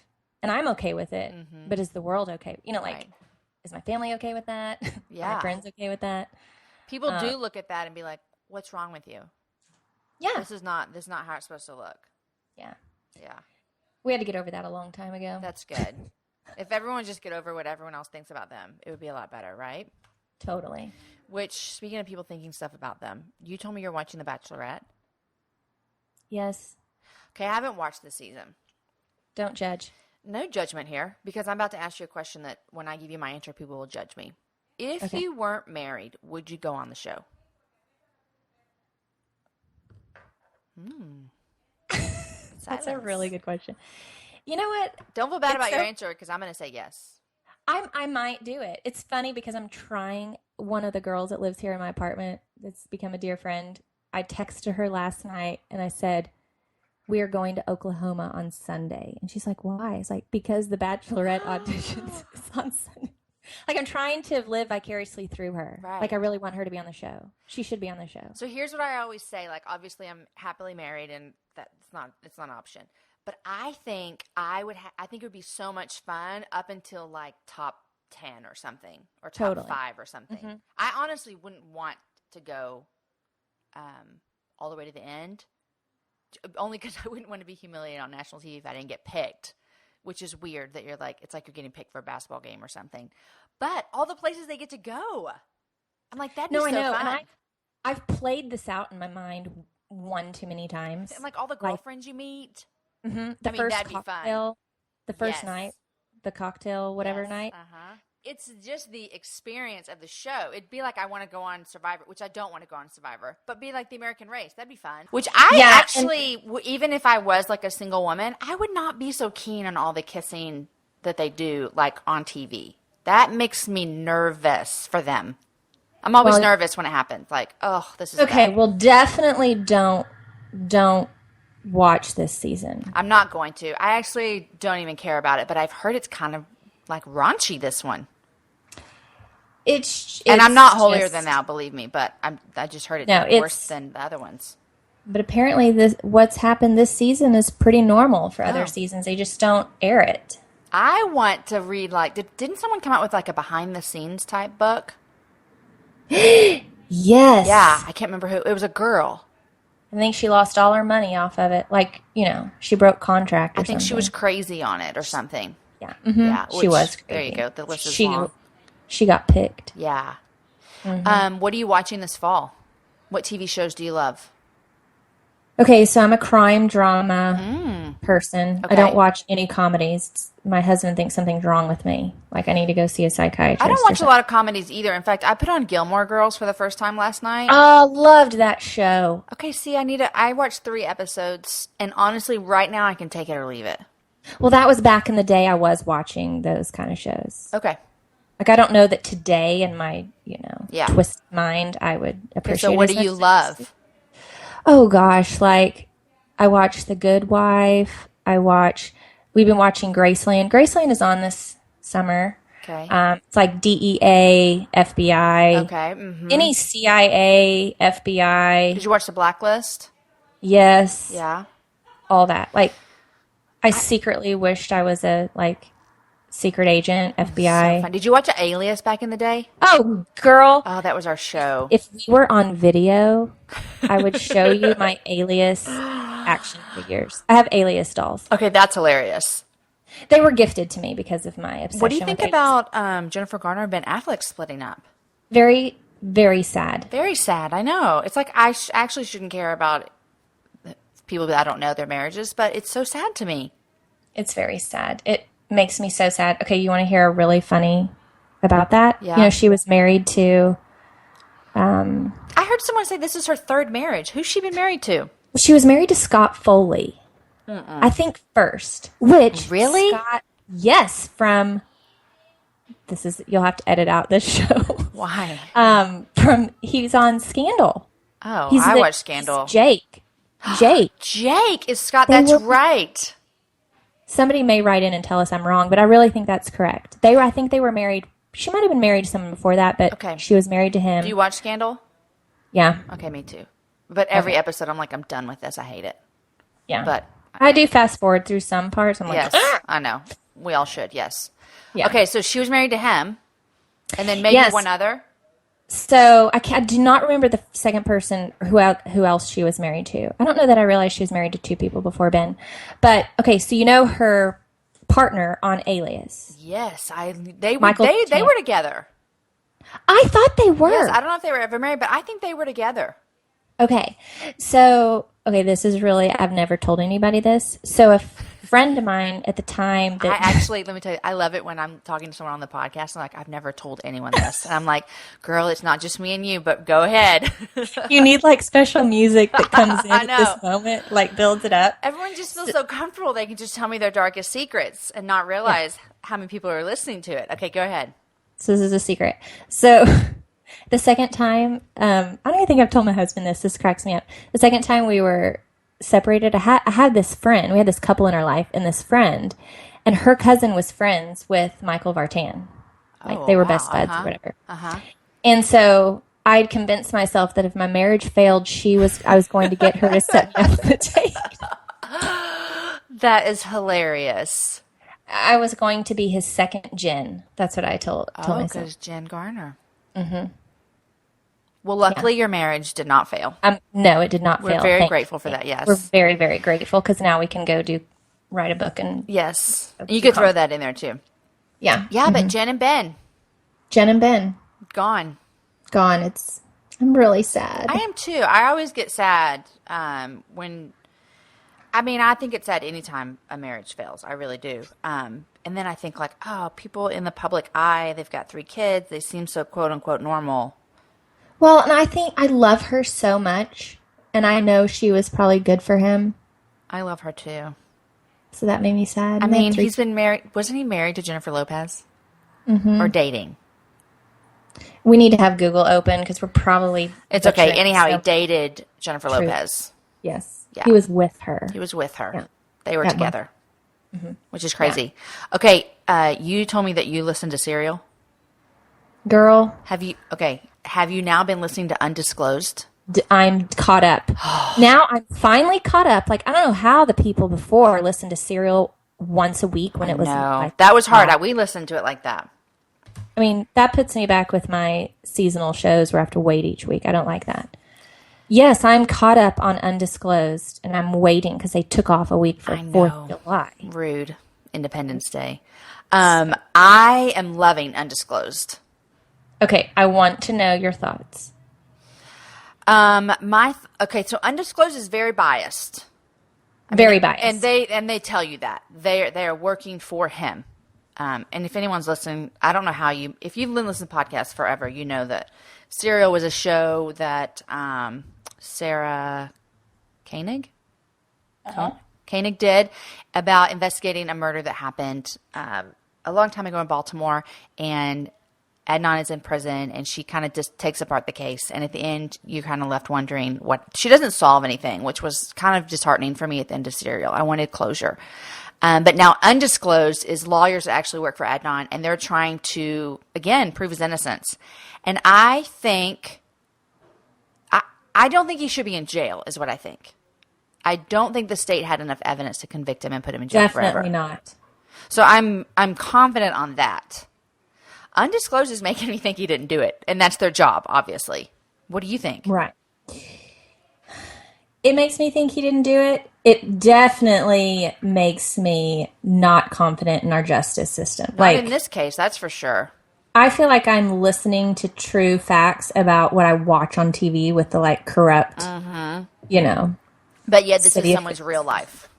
And I'm okay with it. Mm-hmm. But is the world okay? Is my family okay with that? Yeah. Are my friends okay with that? People do look at that and be like, what's wrong with you? Yeah. This is not how it's supposed to look. Yeah. Yeah. We had to get over that a long time ago. That's good. If everyone just get over what everyone else thinks about them, it would be a lot better, right? Totally. Which, speaking of people thinking stuff about them, you told me you're watching The Bachelorette. Yes. Okay, I haven't watched this season. Don't judge. No judgment here, because I'm about to ask you a question that when I give you my answer, people will judge me. If you weren't married, would you go on the show? That's a really good question. You know what? Don't feel bad about your answer, because I'm going to say yes. I might do it. It's funny because I'm trying. One of the girls that lives here in my apartment that's become a dear friend, I texted her last night and I said, we are going to Oklahoma on Sunday. And she's like, why? It's like, because the Bachelorette auditions is on Sunday. Like, I'm trying to live vicariously through her. Right. Like, I really want her to be on the show. She should be on the show. So here's what I always say. Like, obviously, I'm happily married, and it's not an option. But I think I think it would be so much fun up until like top 10 or something, or top 5 or something. Mm-hmm. I honestly wouldn't want to go all the way to the end, only because I wouldn't want to be humiliated on national TV if I didn't get picked, which is weird that it's like you're getting picked for a basketball game or something. But all the places they get to go, I'm like, that'd be so fun. And I've played this out in my mind one too many times. And like all the girlfriends you meet. Mm-hmm. That'd be fun. The first night, the cocktail, whatever night. Uh-huh. It's just the experience of the show. It'd be like I want to go on Survivor, which I don't want to go on Survivor, but be like the American Race. That'd be fun. Which even if I was like a single woman, I would not be so keen on all the kissing that they do like on TV. That makes me nervous for them. I'm always nervous when it happens. Like, oh, this is okay. bad. Well, definitely don't watch this season. I'm not going to. I actually don't even care about it, but I've heard it's kind of like raunchy, this one. And I'm not holier than thou, believe me, but I just heard it's worse than the other ones. But apparently what's happened this season is pretty normal for other seasons. They just don't air it. I want to read, like, didn't someone come out with like a behind the scenes type book? Yes. Yeah, I can't remember who. It was a girl. I think she lost all her money off of it. Like, she broke contract or something. I think she was crazy on it or something. Yeah. Mm-hmm. Yeah, she was crazy. There you go. The list is long. She got picked. Yeah. Mm-hmm. What are you watching this fall? What TV shows do you love? Okay, so I'm a crime drama person. Okay. I don't watch any comedies. My husband thinks something's wrong with me. Like, I need to go see a psychiatrist. I don't watch a lot of comedies either. In fact, I put on Gilmore Girls for the first time last night. Oh, loved that show. Okay, see, I watched 3 episodes, and honestly, right now, I can take it or leave it. Well, that was back in the day I was watching those kind of shows. Okay. Like, I don't know that today in my, twisted mind, I would appreciate it. So what do you love? Oh, gosh. Like, I watched The Good Wife. We've been watching Graceland. Graceland is on this summer. Okay. It's like DEA, FBI. Okay. Mm-hmm. Any CIA, FBI. Did you watch The Blacklist? Yes. Yeah. All that. Like, I secretly wished I was a, secret agent, FBI. So fun. Did you watch Alias back in the day? Oh, girl. Oh, that was our show. If we were on video, I would show you my Alias action figures. I have Alias dolls. Okay, that's hilarious. They were gifted to me because of my obsession. What do you think about Jennifer Garner and Ben Affleck splitting up? Very, very sad. Very sad, I know. It's like I actually shouldn't care about people that I don't know their marriages, but it's so sad to me. It's very sad. It makes me so sad. Okay, you want to hear a really funny about that? Yeah. She was married to... I heard someone say this is her 3rd marriage. Who's she been married to? She was married to Scott Foley. I think first. Which... Really? Scott, yes, from... You'll have to edit out this show. Why? He's on Scandal. Oh, I watched Scandal. Jake. Jake is Scott. That's right. Somebody may write in and tell us I'm wrong, but I really think that's correct. I think they were married. She might have been married to someone before that, but she was married to him. Do you watch Scandal? Yeah. Okay, me too. But every episode, I'm like, I'm done with this. I hate it. Yeah. But I do fast forward through some parts. I'm like, yes, I know. We all should. Yes. Yeah. Okay, so she was married to him, and then maybe one other. So I do not remember the second person who else she was married to. I don't know that I realized she was married to 2 people before Ben. But okay, so her partner on Alias. Yes, they were together. I thought they were. Yes, I don't know if they were ever married, but I think they were together. Okay. So, this is really, I've never told anybody this. So a friend of mine at the time that... let me tell you, I love it when I'm talking to someone on the podcast. I'm like, I've never told anyone this. And I'm like, girl, it's not just me and you, but go ahead. You need special music that comes in at this moment, builds it up. Everyone just feels so comfortable. They can just tell me their darkest secrets and not realize how many people are listening to it. Okay, go ahead. So this is a secret. So... The second time, I don't even think I've told my husband this. This cracks me up. The second time we were separated, I had this friend. We had this couple in our life, and this friend, and her cousin was friends with Michael Vartan. They were best buds or whatever. And so I'd convinced myself that if my marriage failed, I was going to get her to set me up on the date. That is hilarious. I was going to be his second Jenn. That's what I told myself. Oh, because Jenn Garner. Mm-hmm. Well, luckily your marriage did not fail. No, it did not fail. We're very grateful for that, yes. We're very, very grateful because now we can go write a book. And yes. You could throw that in there too. Yeah. Yeah, but Jenn and Ben. Gone. I'm really sad. I am too. I always get sad when... I think it's sad anytime a marriage fails. I really do. And then I think people in the public eye, they've got 3 kids. They seem so quote unquote normal. Well, and I think I love her so much. And I know she was probably good for him. I love her too. So that made me sad. He's been married. Wasn't he married to Jennifer Lopez? or dating? We need to have Google open because we're probably. It's okay. Anyhow, he dated Jennifer Lopez. Yes. Yeah. He was with her. He was with her. Yeah. They were together, which is crazy. Yeah. Okay. You told me that you listened to Serial. Girl. Have you now been listening to Undisclosed? I'm caught up. Now I'm finally caught up. Like, I don't know how the people before listened to Serial once a week when it was. Like, that was hard. We listened to it like that. I mean, that puts me back with my seasonal shows where I have to wait each week. I don't like that. Yes, I'm caught up on Undisclosed, and I'm waiting because they took off a week for 4th of July. Rude. Independence Day. I am loving Undisclosed. Okay, I want to know your thoughts. So Undisclosed is very biased. Very biased. And they tell you that. They are working for him. And if anyone's listening, I don't know if you've been listening to podcasts forever, you know that Serial was a show that Sarah Koenig? Koenig did about investigating a murder that happened a long time ago in Baltimore, and Adnan is in prison, and she kind of just takes apart the case. And at the end, you're kind of left wondering she doesn't solve anything, which was kind of disheartening for me at the end of Serial. I wanted closure. But now Undisclosed is lawyers that actually work for Adnan, and they're trying to, again, prove his innocence. And I don't think he should be in jail, is what I think. I don't think the state had enough evidence to convict him and put him in jail forever. Definitely not. So I'm confident on that. Undisclosed is making me think he didn't do it, and that's their job, obviously. What do you think? Right. It makes me think he didn't do it. It definitely makes me not confident in our justice system. Not in this case, that's for sure. I feel like I'm listening to true facts about what I watch on TV with the corrupt, But yet this is someone's real life.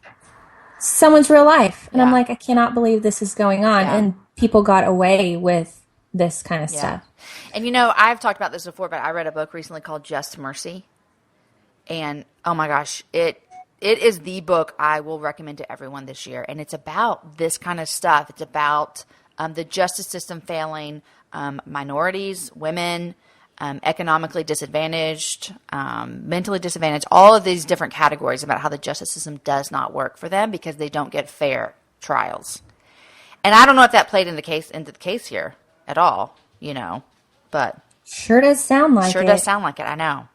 Someone's real life. And I'm like, I cannot believe this is going on. Yeah. And people got away with this kind of stuff. And I've talked about this before, but I read a book recently called Just Mercy. And oh my gosh, it is the book I will recommend to everyone this year. And it's about this kind of stuff. It's about the justice system failing minorities, women, economically disadvantaged, mentally disadvantaged, all of these different categories about how the justice system does not work for them because they don't get fair trials. And I don't know if that played into the case here at all, but sure does sound like it. Sure does sound like it. I know.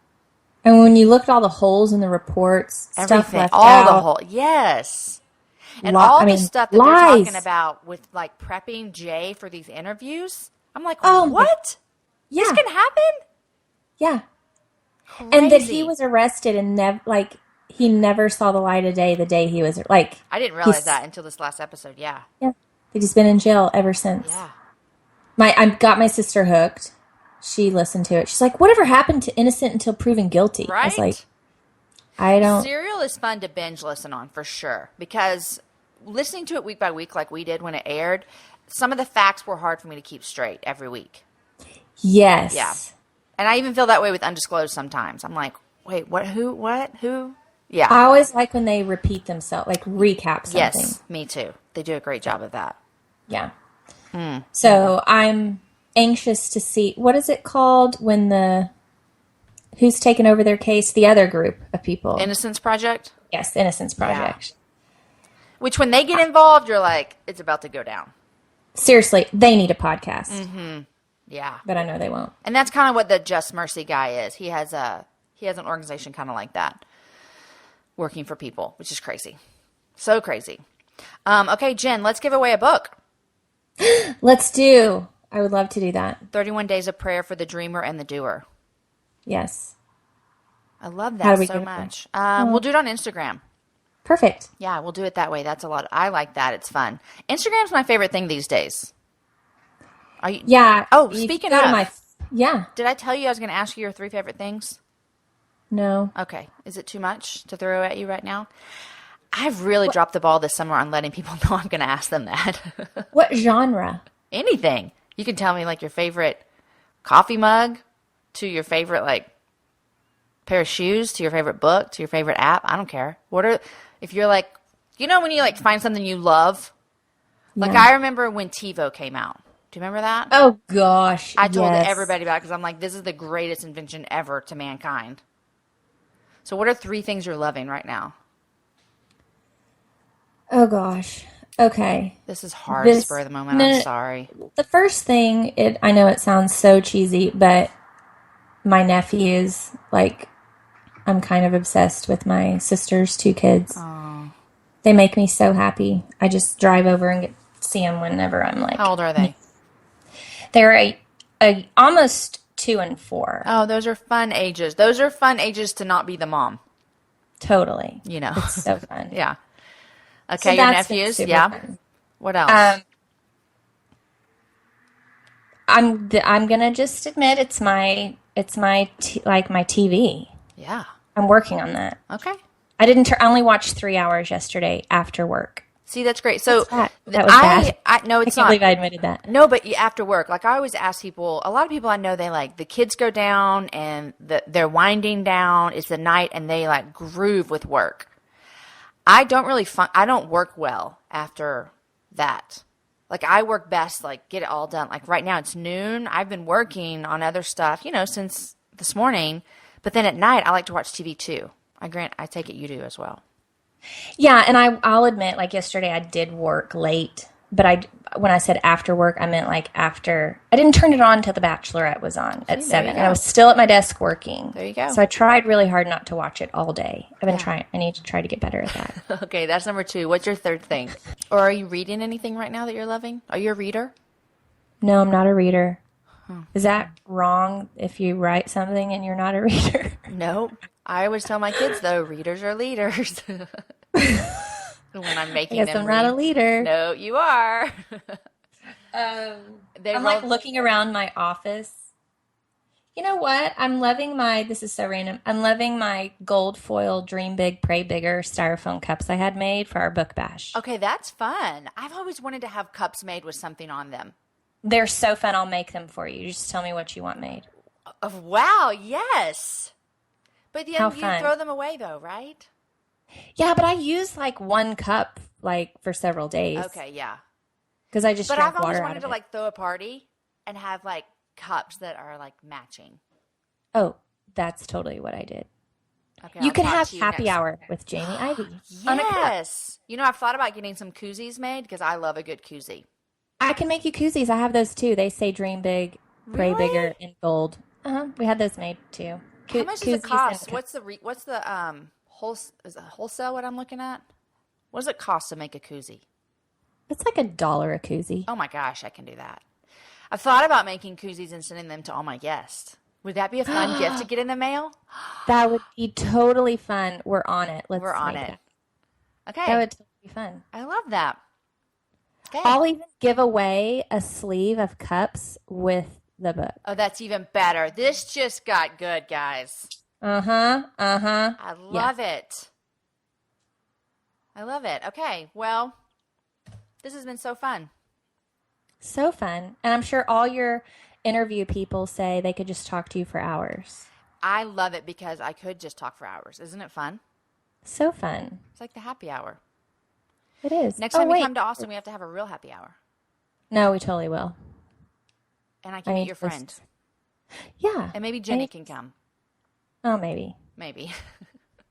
And when you look at all the holes in the reports, stuff left all out, the holes, yes, and all the stuff that lies. they're talking about with prepping Jay for these interviews, I'm like, what? Yeah. This can happen? Yeah. Crazy. And that he was arrested and he never saw the light of day the day he was I didn't realize that until this last episode. Yeah. Yeah. He's been in jail ever since. Yeah. I got my sister hooked. She listened to it. She's like, whatever happened to innocent until proven guilty? Right. I was like, I don't. Serial is fun to binge listen on for sure because listening to it week by week like we did when it aired, some of the facts were hard for me to keep straight every week. Yes. Yeah. And I even feel that way with Undisclosed sometimes. I'm like, wait, what, who? Yeah. I always like when they repeat themselves, recap something. Yes, me too. They do a great job of that. Yeah. So I'm anxious to see, what is it called when who's taken over their case? The other group of people. Innocence Project? Yes, Innocence Project. Yeah. Which when they get involved, you're like, it's about to go down. Seriously, they need a podcast. Mm-hmm. Yeah. But I know they won't. And that's kind of what the Just Mercy guy is. He has an organization kind of like that, working for people, which is crazy. So crazy. Okay, Jen, let's give away a book. Let's do. I would love to do that. 31 Days of Prayer for the Dreamer and the Doer. Yes. I love that so much. We'll do it on Instagram. Perfect. Yeah, we'll do it that way. That's a lot. I like that. It's fun. Instagram's my favorite thing these days. Yeah. Oh, speaking of. Yeah. Did I tell you I was going to ask you your 3 favorite things? No. Okay. Is it too much to throw at you right now? I've really dropped the ball this summer on letting people know I'm going to ask them that. What genre? Anything. You can tell me your favorite coffee mug to your favorite pair of shoes to your favorite book to your favorite app. I don't care. If you're when you find something you love. Yeah. I remember when TiVo came out. Do you remember that? Oh gosh, I told yes. everybody about it because I'm like, this is the greatest invention ever to mankind. So what are 3 things you're loving right now? Oh gosh. Okay. This is hard, spur This of the moment. I'm no, sorry. the first thing, I know it sounds so cheesy, but my nephews, like, I'm kind of obsessed with my sister's 2 kids. Oh, They make me so happy. I just drive over and get to see them whenever I'm like. how old are they? They're a almost 2 and 4. Oh, those are fun ages. Those are fun ages to not be the mom. Totally. You know. It's so fun. Yeah. So Okay, your that's been nephews. super Yeah. fun. What else? I'm gonna just admit like my TV. Yeah. I'm working on that. Okay. I only watched 3 hours yesterday after work. See, that's great. So That was bad. no, I it's can't not. believe I admitted that. No, but after work, like I always ask people, a lot of people I know, they like the kids go down and they're winding down. It's the night and they like groove with work. I don't work well after that. Like I work best, like get it all done. Like right now it's noon. I've been working on other stuff, since this morning. But then at night I like to watch TV too. I take it you do as well. Yeah, and I'll admit, like yesterday, I did work late, but when I said after work, I meant like after. I didn't turn it on until The Bachelorette was on at 7, and I was still at my desk working. There you go. So I tried really hard not to watch it all day. I've been trying. I need to try to get better at that. Okay, that's number 2. What's your third thing? Or are you reading anything right now that you're loving? Are you a reader? No, I'm not a reader. Is that wrong if you write something and you're not a reader? Nope. I always tell my kids though, readers are leaders. When I'm making I guess them I'm not a leader. No, you are. I'm like looking around my office. You know what? This is so random. I'm loving my gold foil Dream Big, Pray Bigger styrofoam cups I had made for our book bash. Okay, that's fun. I've always wanted to have cups made with something on them. They're so fun. I'll make them for you. Just tell me what you want made. Wow, yes. But then How you fun. throw them away though, right? Yeah, but I use like 1 cup like for several days. Okay, yeah. Because I just But drink I've always water out wanted of to it. like throw a party and have like cups that are like matching. Oh, that's totally what I did. Okay, You I'll could talk have to you happy next. hour with Jamie Ivey on a cup. Yes. I've thought about getting some koozies made because I love a good koozie. I can make you koozies. I have those too. They say dream big, pray Really? bigger in gold. We had those made too. How much does Koozies it cost? and What's the is it wholesale what I'm looking at? What does it cost to make a koozie? It's like $1 a koozie. Oh my gosh, I can do that. I've thought about making koozies and sending them to all my guests. Would that be a fun gift to get in the mail? That would be totally fun. We're on it. We're on make it. that. Okay. That would totally be fun. I love that. Okay. I'll even give away a sleeve of cups with the book. Oh, that's even better. This just got good, guys. I love it. I love it. Okay, well, this has been so fun. So fun. And I'm sure all your interview people say they could just talk to you for hours. I love it because I could just talk for hours. Isn't it fun? So fun. It's like the happy hour. It is. Next time we come to Austin, we have to have a real happy hour. No, we totally will. And I can meet your friend. Yeah. And maybe Jenny can come. Oh, maybe. Maybe.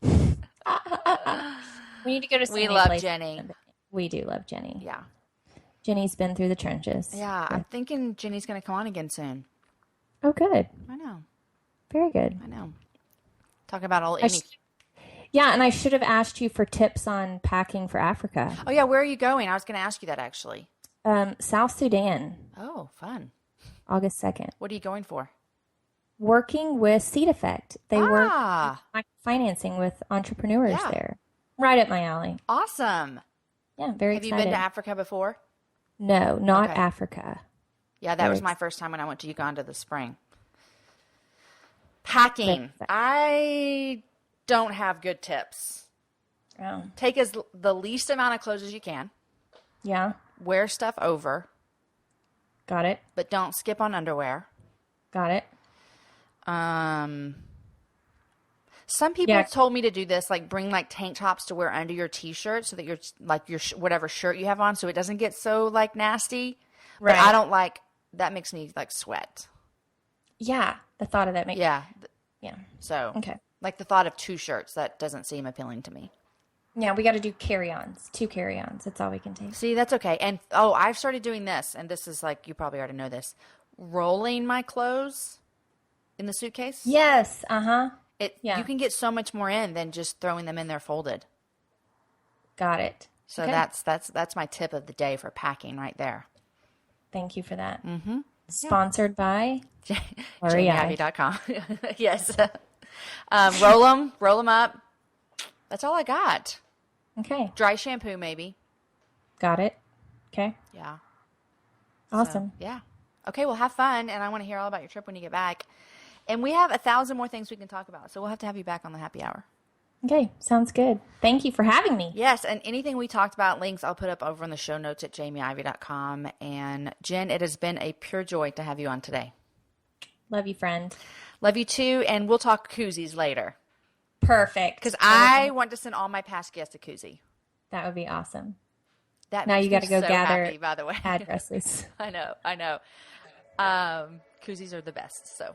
We need to go to some We new love places. Jenny. We do love Jenny. Yeah. Jenny's been through the trenches. Yeah, I'm thinking Jenny's going to come on again soon. Oh, good. I know. Very good. I know. Talk about all any. Yeah, and I should have asked you for tips on packing for Africa. Oh, yeah, where are you going? I was going to ask you that, actually. South Sudan, Oh, fun. August 2nd. What are you going for? Working with Seed Effect. They work Ah, financing with entrepreneurs Yeah. there. Right up my alley. awesome. Yeah, very Have you excited. been to Africa before? No, not Okay. Africa. Yeah, that was my first time when I went to Uganda this spring. Packing. I don't have good tips. Oh. Take the least amount of clothes as you can. Yeah, Wear stuff over, got it. but don't skip on underwear. Got it. Some people Yeah. told me to do this, like bring like tank tops to wear under your t-shirt so that your whatever shirt you have on, so it doesn't get so like nasty. But Right. I don't like that makes me like sweat. Yeah, the thought of that makes Yeah. yeah. So Okay. like the thought of 2 shirts, that doesn't seem appealing to me. Yeah, we got to do carry-ons. 2 carry-ons. That's all we can take. See, that's okay. And I've started doing this, and this is like, you probably already know this, rolling my clothes in the suitcase. Yes. Uh-huh. You can get so much more in than just throwing them in there folded. Got it. So Okay. that's my tip of the day for packing right there. Thank you for that. Mm-hmm. Sponsored by JamieIvey.com. Yes. Roll them up. That's all I got. Okay. Dry shampoo, maybe. Got it. Okay. Yeah. Awesome. So, yeah. Okay, well, have fun, and I want to hear all about your trip when you get back. And we have 1,000 more things we can talk about, so we'll have to have you back on the happy hour. Okay. Sounds good. Thank you for having me. Yes, and anything we talked about, links I'll put up over in the show notes at JamieIvey.com. And Jen, it has been a pure joy to have you on today. Love you, friend. Love you too, and we'll talk koozies later. Perfect. Because I want to send all my past guests a koozie. That would be awesome. That now makes you got to me go so gather happy, by the way. addresses. I know. Koozies are the best, so.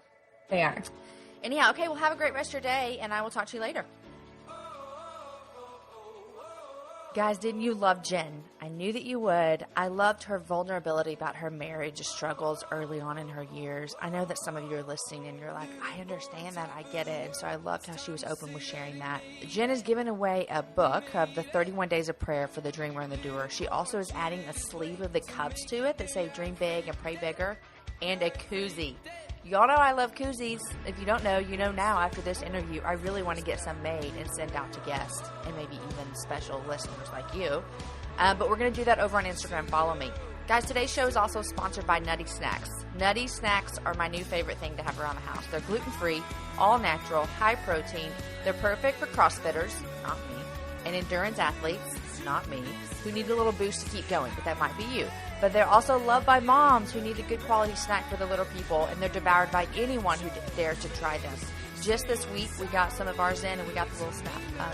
They are. Anyhow, okay, well, have a great rest of your day, and I will talk to you later. Guys, didn't you love Jen? I knew that you would. I loved her vulnerability about her marriage struggles early on in her years. I know that some of you are listening and you're like, I understand that. I get it. And so I loved how she was open with sharing that. Jen has given away a book of the 31 Days of Prayer for the Dreamer and the Doer. She also is adding a sleeve of the cups to it that say Dream Big and Pray Bigger, and a koozie. Y'all know I love koozies. If you don't know, you know now after this interview. I really want to get some made and send out to guests and maybe even special listeners like you. But we're going to do that over on Instagram. Follow me. Guys, today's show is also sponsored by Nutty Snacks. Nutty Snacks are my new favorite thing to have around the house. They're gluten-free, all natural, high protein. They're perfect for CrossFitters, not me, and endurance athletes, not me, who need a little boost to keep going, but that might be you. But they're also loved by moms who need a good quality snack for the little people, and they're devoured by anyone who dares to try them. Just this week, we got some of ours in, and we got the little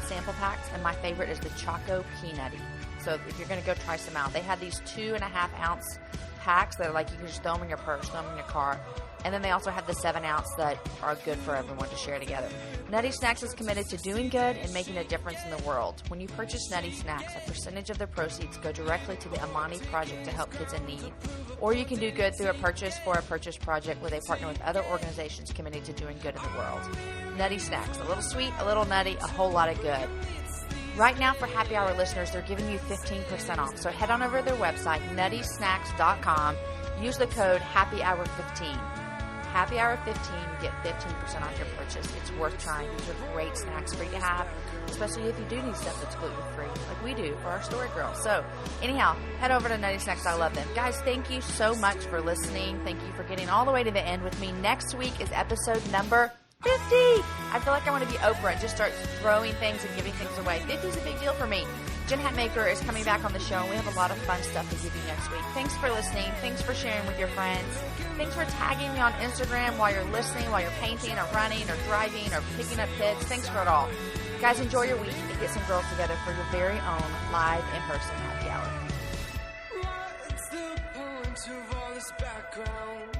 sample packs, and my favorite is the Choco Peanutty. So if you're going to go try some out, they had these 2.5-ounce packs that are like you can just throw them in your purse, throw them in your car. And then they also have the 7-ounce that are good for everyone to share together. Nutty Snacks is committed to doing good and making a difference in the world. When you purchase Nutty Snacks, a percentage of the proceeds go directly to the Amani Project to help kids in need. Or you can do good through a purchase for a purchase project where they partner with other organizations committed to doing good in the world. Nutty Snacks, a little sweet, a little nutty, a whole lot of good. Right now for Happy Hour listeners, they're giving you 15% off. So head on over to their website, nuttysnacks.com. Use the code HAPPYHOUR15. Happy Hour 15, you get 15% off your purchase. It's worth trying. These are great snacks for you to have, especially if you do need stuff that's gluten-free, like we do for our story girl. So, anyhow, head over to Nutty Snacks. I love them. Guys, thank you so much for listening. Thank you for getting all the way to the end with me. Next week is episode number 50. I feel like I want to be Oprah and just start throwing things and giving things away. 50 is a big deal for me. Jen Hatmaker is coming back on the show, and we have a lot of fun stuff to give you next week. Thanks for listening. Thanks for sharing with your friends. Thanks for tagging me on Instagram while you're listening, while you're painting or running or driving or picking up kids. Thanks for it all. Guys, enjoy your week and get some girls together for your very own live in-person happy hour. What's the point of all this background?